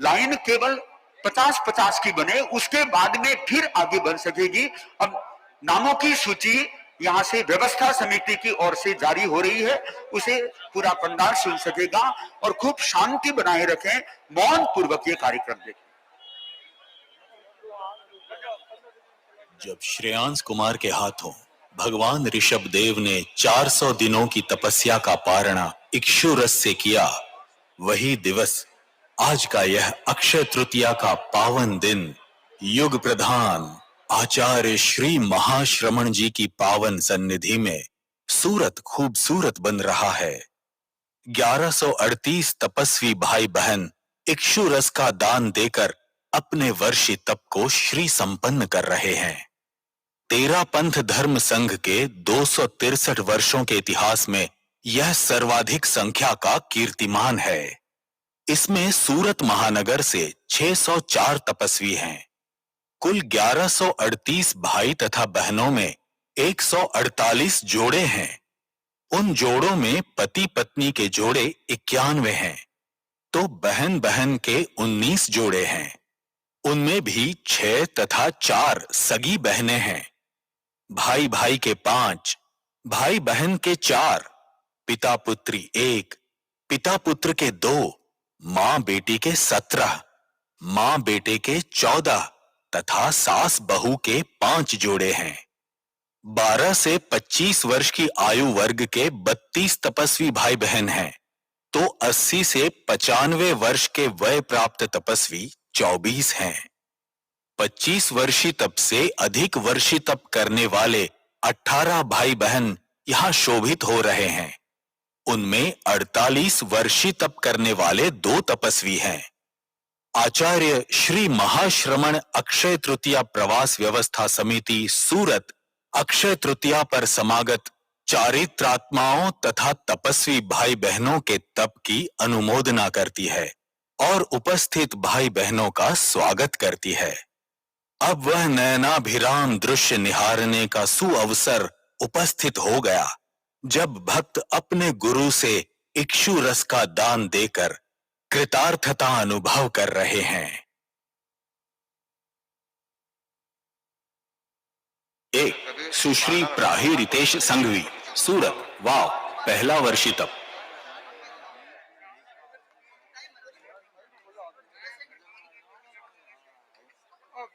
E: लाइन केवल 50-50 की बने, उसके बाद में फिर आगे बन सकेगी। अब नामों की सूची यहां से व्यवस्था समिति की ओर से जारी हो रही है, उसे पूरा पंडाल सुन सकेगा। और खूब शांति बनाए रखें, मौन पूर्वक ये कार्यक्रम देखें।
F: जब श्रेयांश कुमार के हाथों भगवान ऋषभ देव ने 400 दिनों की तपस्या का पारणा इक्षु रस से किया, वही दिवस आज का यह अक्षय तृतीया का पावन दिन युग प्रधान आचार्य श्री महाश्रमण जी की पावन सन्निधि में सूरत खूबसूरत बन रहा है। 1138 तपस्वी भाई बहन इक्षु रस का दान देकर अपने वर्षी तप को श्री संपन्न कर रहे हैं। 13 पंथ धर्म संघ के 263 वर्षों के इतिहास में यह सर्वाधिक संख्या का कीर्तिमान है। इसमें सूरत महानगर से 604 तपस्वी हैं। कुल 1138 भाई तथा बहनों में 148 जोड़े हैं। उन जोड़ों में पति पत्नी के जोड़े 91 हैं, तो बहन बहन के 19 जोड़े हैं। उनमें भी 6 तथा 4 सगी बहनें हैं। भाई भाई के 5, भाई बहन के 4, पिता पुत्री 1, पिता पुत्र के 2, मां बेटी के 17, मां बेटे के 14 तथा सास बहू के 5 जोड़े हैं। 12 से 25 वर्ष की आयु वर्ग के 32 तपस्वी भाई बहन हैं, तो 80 से 95 वर्ष के वय प्राप्त तपस्वी 24 हैं। 25 वर्षीय तप से अधिक वर्षीय तप करने वाले 18 भाई बहन यहां शोभित हो रहे हैं। उनमें 48 वर्षीय तप करने वाले 2 तपस्वी हैं। आचार्य श्री महाश्रमण अक्षय तृतीया प्रवास व्यवस्था समिति सूरत अक्षय तृतीया पर समागत चारित्रात्माओं तथा तपस्वी भाई बहनों के तप की अनुमोदना करती है और उपस्थित भाई बहनों का स्वागत करती है। अब वह नयनाभिराम दृश्य निहारने का सुअवसर उपस्थित हो गया, जब भक्त अपने गुरु से इक्षु रस का दान देकर कृतार्थता अनुभव कर रहे हैं। 1 सुश्री प्राही रितेश संघवी, सूरत, वाव, पहला वर्षी तप।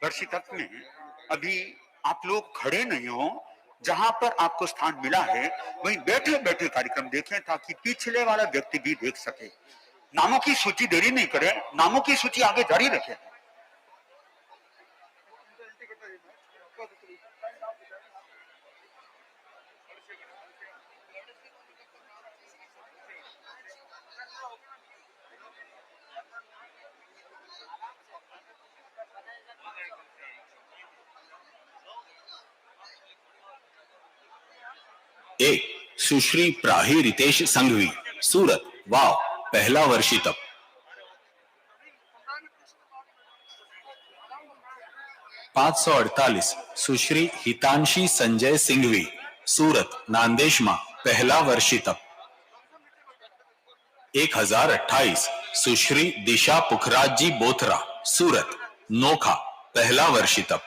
E: वर्षी तप में अभी आप लोग खड़े नहीं हो, जहां पर आपको स्थान मिला है वहीं बैठे बैठे कार्यक्रम देखें, ताकि पिछले वाला व्यक्ति भी देख सके। नामों की सूची देरी नहीं करें, नामों की सूची आगे जारी रखें।
F: एक सुश्री प्राही रितेश संघवी, सूरत, वाव, पहला वर्षी तप। 548 सुश्री हितांशी संजय सिंघवी, सूरत, नांदेशमा, पहला वर्षी तप। 1028 सुश्री दिशा पुखराज जी बोथरा, सूरत, नोखा, पहला वर्षी तप।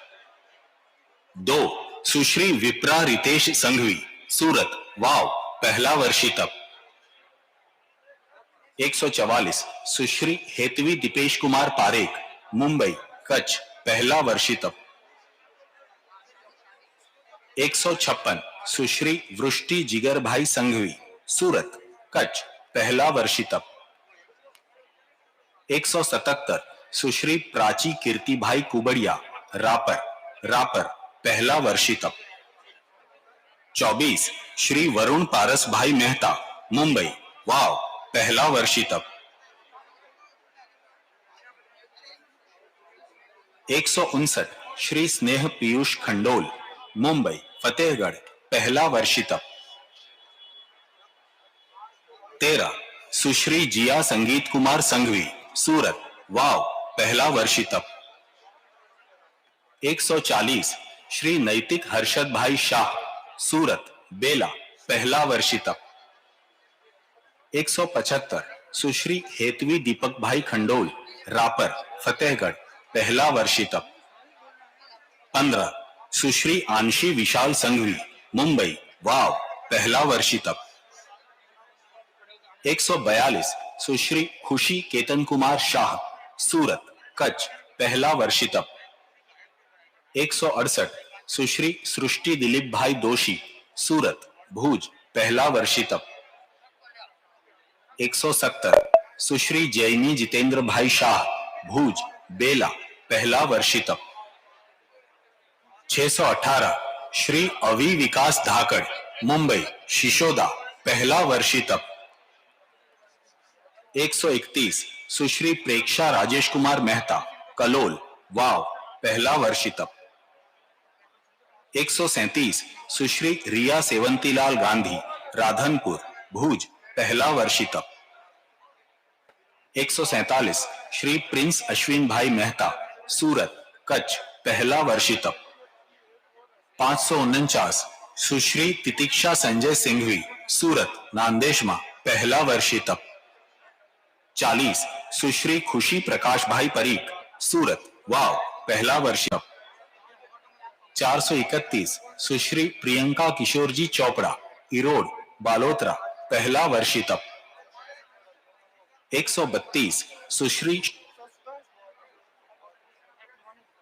F: 2 सुश्री विप्रा रितेश संघवी, सूरत, वाव, पहला वर्षी तप। 144 सुश्री हेतवी दीपेश कुमार पारेख, मुंबई, कच्छ, पहला वर्षी तप। 156 सुश्री वृष्टि जिगर भाई संघवी, सूरत, कच्छ, पहला वर्षी तप। 177 सुश्री प्राची कीर्तिभाई कुबड़िया रापर पहला वर्षी तप। 24 श्री वरुण पारस भाई मेहता मुंबई वाव पहला वर्षी तप। 159 श्री स्नेह पीयूष खंडोल मुंबई फतेहगढ़ पहला वर्षी तप। 13 सुश्री जिया संगीत कुमार संघवी सूरत वाव पहला वर्षी तप। 140 श्री नैतिक हर्षद भाई शाह सूरत बेला पहला वर्षी तप। 175 सुश्री हेतवी दीपक भाई खंडोल रापर फतेहगढ़ पहला वर्षी तप। 15 सुश्री आंशी विशाल संघवी मुंबई वाव पहला वर्षी तप। 142 सुश्री खुशी केतन कुमार शाह सूरत कच्छ पहला वर्षी तप। 168 सुश्री सृष्टि दिलीप भाई दोषी सूरत भूज पहला वर्षी तप। 170 सुश्री जैनी जितेंद्र भाई शाह भूज बेला पहला वर्षी तप। 618 श्री अवी विकास धाकड़ मुंबई शिशोदा पहला वर्षी तप। 131 सुश्री प्रेक्षा राजेश कुमार मेहता कलोल वाव पहला वर्षी तप। 137 सुश्री रिया सेवंतीलाल गांधी राधनपुर भूज पहला वर्षी तप। 147 श्री प्रिंस अश्विन भाई मेहता सूरत कच्छ पहला वर्षी तप। 549 सुश्री तितिक्षा संजय सिंघवी सूरत नांदेशमा पहला वर्षी तप। 40 सुश्री खुशी प्रकाश भाई परीक सूरत वाव पहला वर्षी तप। 431 सुश्री प्रियंका किशोरजी चोपड़ा इरोड बालोतरा पहला वर्षी तप। 132 सुश्री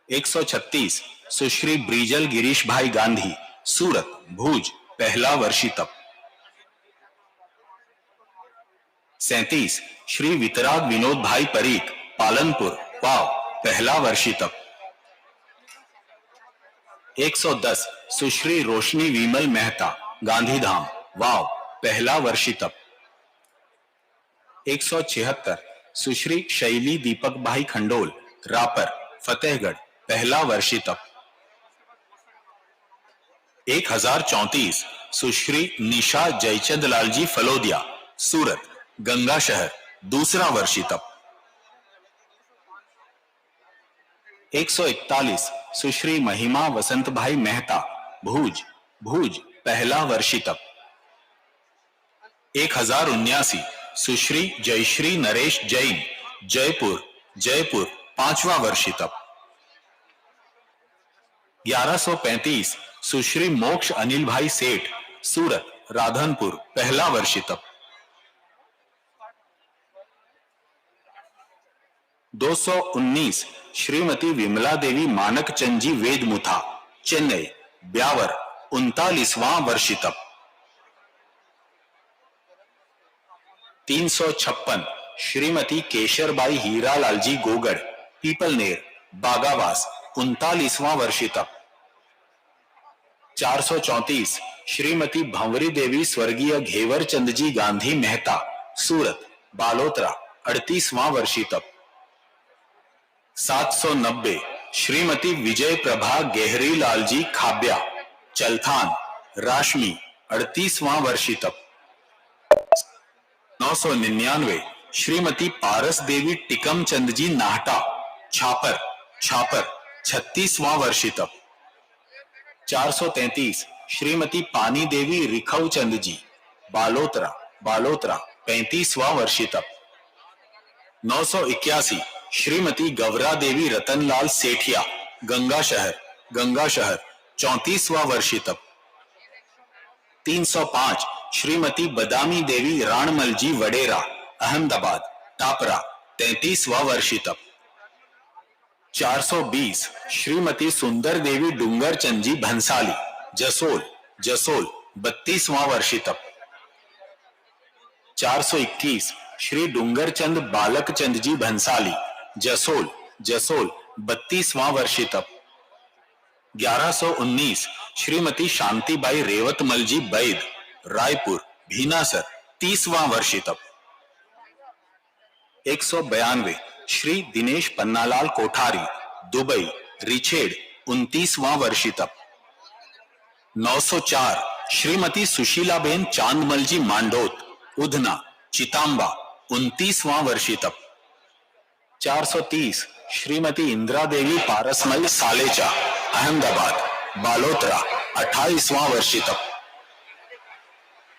F: 136 सुश्री ब्रिजल गिरीश भाई गांधी सूरत भूज पहला वर्षी तप। 37 श्री वितराग विनोद भाई परीक पालनपुर वाव पहला वर्षी तप। 110 सुश्री रोशनी विमल मेहता गांधीधाम वाव पहला वर्षी तप। 176 सुश्री शैली दीपक भाई खंडोल रापर फतेहगढ़ पहला वर्षी तप। 1034 सुश्री निशा जयचंद लालजी फलोदिया सूरत गंगा शहर दूसरा वर्षी तप। 141 सुश्री महिमा वसंत भाई मेहता भूज पहला वर्षी तप। 1079 सुश्री जयश्री नरेश जैन जयपुर पांचवा वर्षी तप। 1135 सुश्री मोक्ष अनिल भाई सेठ सूरत राधनपुर पहला वर्षी तप। 219 श्रीमती विमला देवी मानक चंजी वेदमुथा चेन्नई ब्यावर 39वां वर्षी तप। 356 श्रीमती केशरबाई हीरालालजी गोगड़ पीपलनेर बागावास 39वां वर्षी तप। 434 श्रीमती भंवरी देवी स्वर्गीय घेवर चंदजी गांधी मेहता सूरत बालोतरा 38वां वर्षी तप। 790 श्रीमती विजय प्रभा गेहरी लालजी खाब्या चलथान राशमी 38वां वर्षी तप। 999 श्रीमती पारस देवी टिकम चंदजी नाहटा छापर 36वां वर्षी तप। 433 श्रीमती पानी देवी रिखव चंदजी बालोतरा 35वां वर्षी तप। 981 श्रीमती गवरा देवी रतनलाल सेठिया गंगा शहर 34वां वर्षी तप। 305 श्रीमती बदामी देवी राणमलजी वडेरा अहमदाबाद टापरा 33वां वर्षी तप। 420 श्रीमती सुंदर देवी डूंगर चंदजी भंसाली जसोल 32वां वर्षी तप। 421 श्री डूंगरचंद बालकचंद जी भंसाली, जसोल, जसोल 32वां वर्षी तप। 1119 श्रीमती शांतिबाई रेवतमल जी बैद, रायपुर, भीनासर 30वां वर्षी तप। 192 श्री दिनेश पन्नालाल कोठारी, दुबई, रिछेड 29वां वर्षी तप। 904 श्रीमती सुशीलाबेन चांदमल जी मांडोत, उधना, चितांबा 29वां वर्षी तप। 430 श्रीमती इंदिरा देवी पारसमल सालेचा, अहमदाबाद, बालोतरा 28वां वर्षी तप।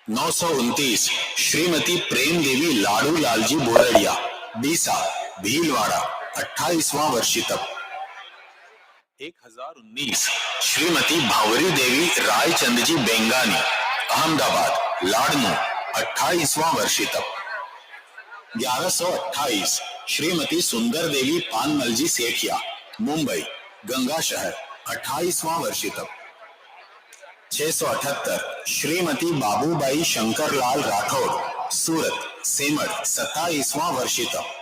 F: 929 श्रीमती प्रेम देवी लाडू लालजी बोरड़िया, बीसा, भीलवाड़ा 28वां वर्षी तप। 1019 श्रीमती भावरी देवी रायचंद जी बेंगानी, अहमदाबाद, लाडनू 28वां वर्षी तप। 1128 श्रीमती सुंदर देवी पानमल जी सेठिया, मुंबई, गंगा शहर 28वां वर्षी तप। 678 श्रीमती बाबूबाई शंकरलाल राठौड़, सूरत, सेमड़ 27वां वर्षी तप।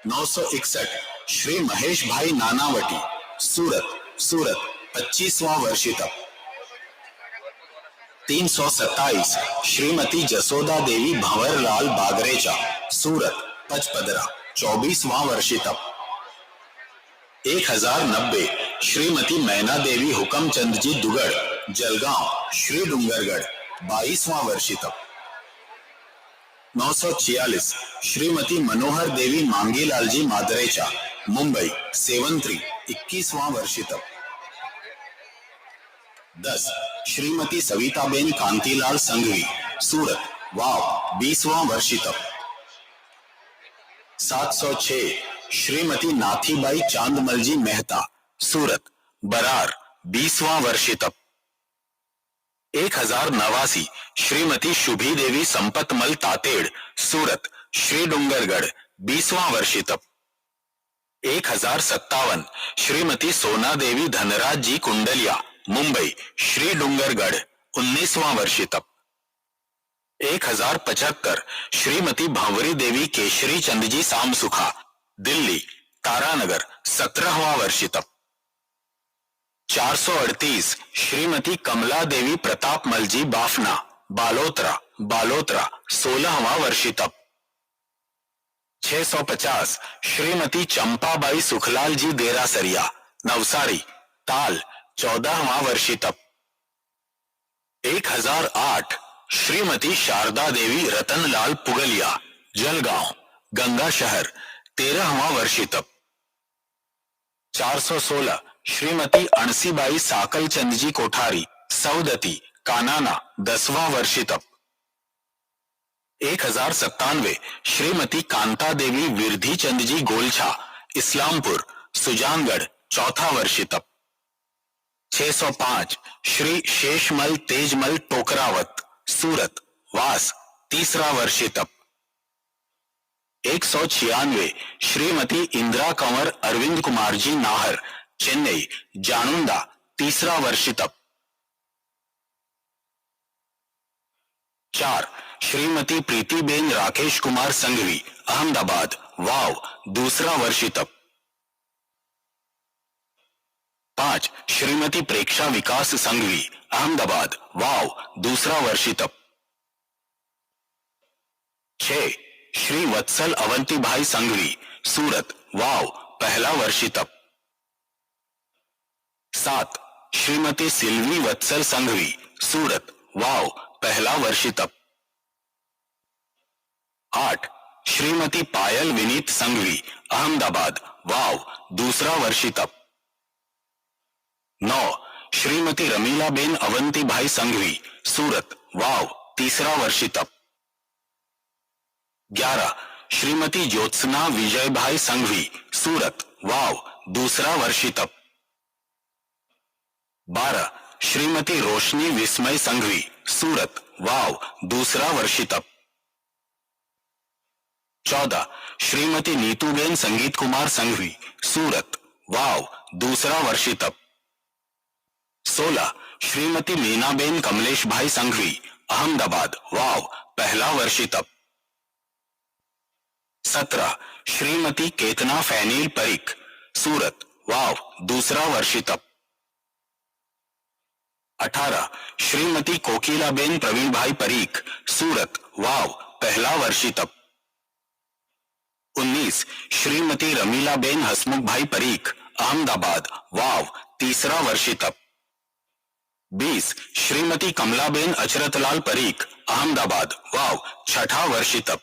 F: 961 श्री महेश भाई नानावटी, सूरत, सूरत 25वां वर्षी तप। 327 श्रीमती जसोदा देवी भंवरलाल बागरेचा, सूरत, पचपदरा 24वां वर्षी तप। 1090 श्रीमती मैना देवी हुकमचंद जी दुगड़, जलगांव, श्री डूंगरगढ़ 22वां वर्षी तप। 946 श्रीमती मनोहर देवी मांगीलाल जी मादरेचा, मुंबई, सेवंत्री 21वां वर्षी तप। 10 श्रीमती सविताबेन कांतीलाल संघवी, सूरत, वाव 20वां वर्षी तप। 706 श्रीमती नाथीबाई चांदमल जी मेहता, सूरत, बरार 20वां वर्षी तप। 1089 श्रीमती शुभी देवी संपतमल तातेड़, सूरत, श्री डूंगरगढ़ 20वां वर्षी तप। 1057 श्रीमती सोना देवी धनराज जी कुंडलिया, मुंबई, श्री डूंगरगढ़ 19वां वर्षी तप। 1075 श्रीमती भावरी देवी केशरी चंद जी सामसुखा, दिल्ली, तारानगर 17वां वर्षी तप। 438 श्रीमती कमला देवी प्रतापमल जी बाफना, बालोतरा, बालोतरा 16वां वर्षी तप। 650 श्रीमती चंपाबाई सुखलाल जी देरासरिया, नवसारी, ताल 14वां वर्षी तप। 1008 श्रीमती शारदा देवी रतनलाल पुगलिया, जलगांव, गंगा शहर 13वां वर्षी तप। 416 श्रीमती अणसीबाई साकलचंद जी कोठारी, सौदती, कानाना 10वां वर्षी तप। 1097 श्रीमती कांता देवी विरधी चंद जी गोलछा, इस्लामपुर, सुजानगढ़ 4था वर्षी तप। 605 श्री शेषमल तेजमल टोकरावत, सूरत, वास 3रा वर्षी तप। 196 श्रीमती इंदिरा कंवर अरविंद कुमार जी नाहर, चेन्नई, जानुंदा 3रा वर्षी तप। 4 श्रीमती प्रीतिबेन राकेश कुमार संघवी, अहमदाबाद, वाव 2रा वर्षी तप। 5 श्रीमती प्रेक्षा विकास संघवी, अहमदाबाद, वाव 2रा वर्षी तप। 6 श्री वत्सल अवंती भाई संघवी, सूरत, वाव 1ला वर्षी तप। 7 श्रीमती सिल्वी वत्सल संघवी, सूरत, वाव 1ला वर्षी तप। 8 श्रीमती पायल विनीत संघवी, अहमदाबाद, वाव 2रा वर्षी तप। 9 श्रीमती रमीलाबेन अवंती भाई संघवी, सूरत, वाव 3रा वर्षी तप। 11 श्रीमती ज्योत्सना विजय भाई संघवी, सूरत, वाव 2रा वर्षी तप। 12 श्रीमती रोशनी विस्मय संघवी, सूरत, वाव 2रा वर्षी तप। 14 श्रीमती नीतूबेन संगीत कुमार संघवी, सूरत, वाव 2रा वर्षी तप। 16 श्रीमती मीनाबेन कमलेश भाई संघवी, अहमदाबाद, वाव 1ला वर्षी तप। 17 श्रीमती केतना फैनील परीख, सूरत, वाव, दूसरा वर्षी तप। 18 श्रीमती कोकिलाबेन प्रवीण भाई परीख, सूरत, वाव, पहला वर्षी तप। 19 श्रीमती रमीलाबेन हसमुख भाई परीख, अहमदाबाद, वाव, तीसरा वर्षी तप। 20 श्रीमती कमलाबेन अचरतलाल परीख, अहमदाबाद, वाव, छठा वर्षी तप।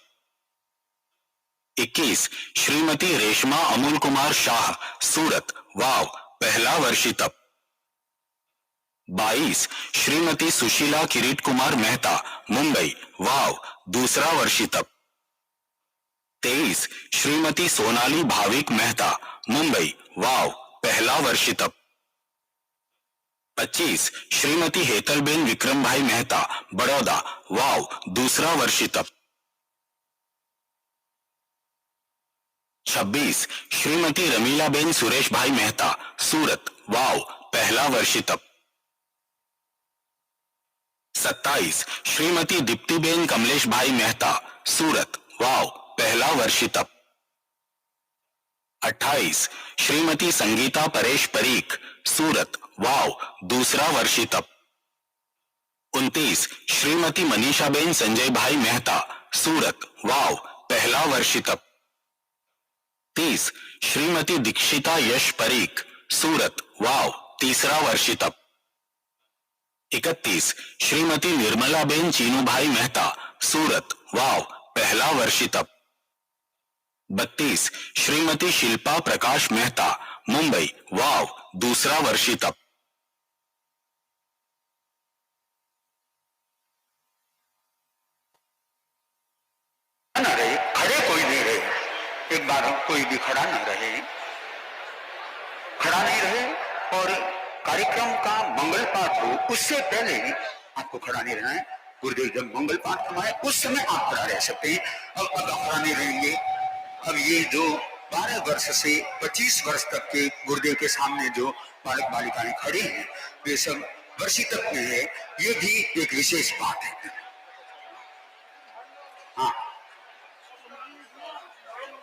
F: 21 श्रीमती रेशमा अमूल कुमार शाह, सूरत, वाव, पहला वर्षी तप। 22 श्रीमती सुशीला किरीट कुमार मेहता, मुंबई, वाव, दूसरा वर्षी तप। 23 श्रीमती सोनाली भाविक मेहता, मुंबई, वाव, पहला वर्षी तप। 25 श्रीमती हेतलबेन विक्रम भाई मेहता, बड़ौदा, वाव, दूसरा वर्षी तप। 26 श्रीमती रमीलाबेन सुरेश भाई मेहता, सूरत, वाव, पहला वर्षी तप। 27 श्रीमती दीप्तिबेन कमलेश भाई मेहता, सूरत, वाव, पहला वर्षी तप। 28 श्रीमती संगीता परेश परीख, सूरत, वाव, दूसरा वर्षी तप। 29 श्रीमती मनीषाबेन संजय भाई मेहता, सूरत, वाव, पहला वर्षी तप। 30 श्रीमती दीक्षिता यश परीख, सूरत, वाव, तीसरा वर्षी तप। 31 श्रीमती निर्मलाबेन चीनूभाई मेहता, सूरत, वाव, पहला वर्षी तप। 32 श्रीमती शिल्पा प्रकाश मेहता, मुंबई, वाव, दूसरा वर्षी तप।
E: न रहे, खड़े कोई नहीं रहे, एक बार कोई भी खड़ा न रहे, खड़ा नहीं रहे और कार्यक्रम का मंगल पाठ हो उससे पहले आपको खड़ा नहीं रहना है। गुरुदेव जब मंगल पाठ करवाए उस समय आप खड़ा रह सकते हैं। अब खड़ा नहीं रहेंगे। अब ये जो 12 वर्ष से 25 वर्ष तक के गुरुदेव के सामने जो बालक बालिकाएं खड़ी हैं, ये सब वर्षी तक में है। ये भी एक विशेष बात है।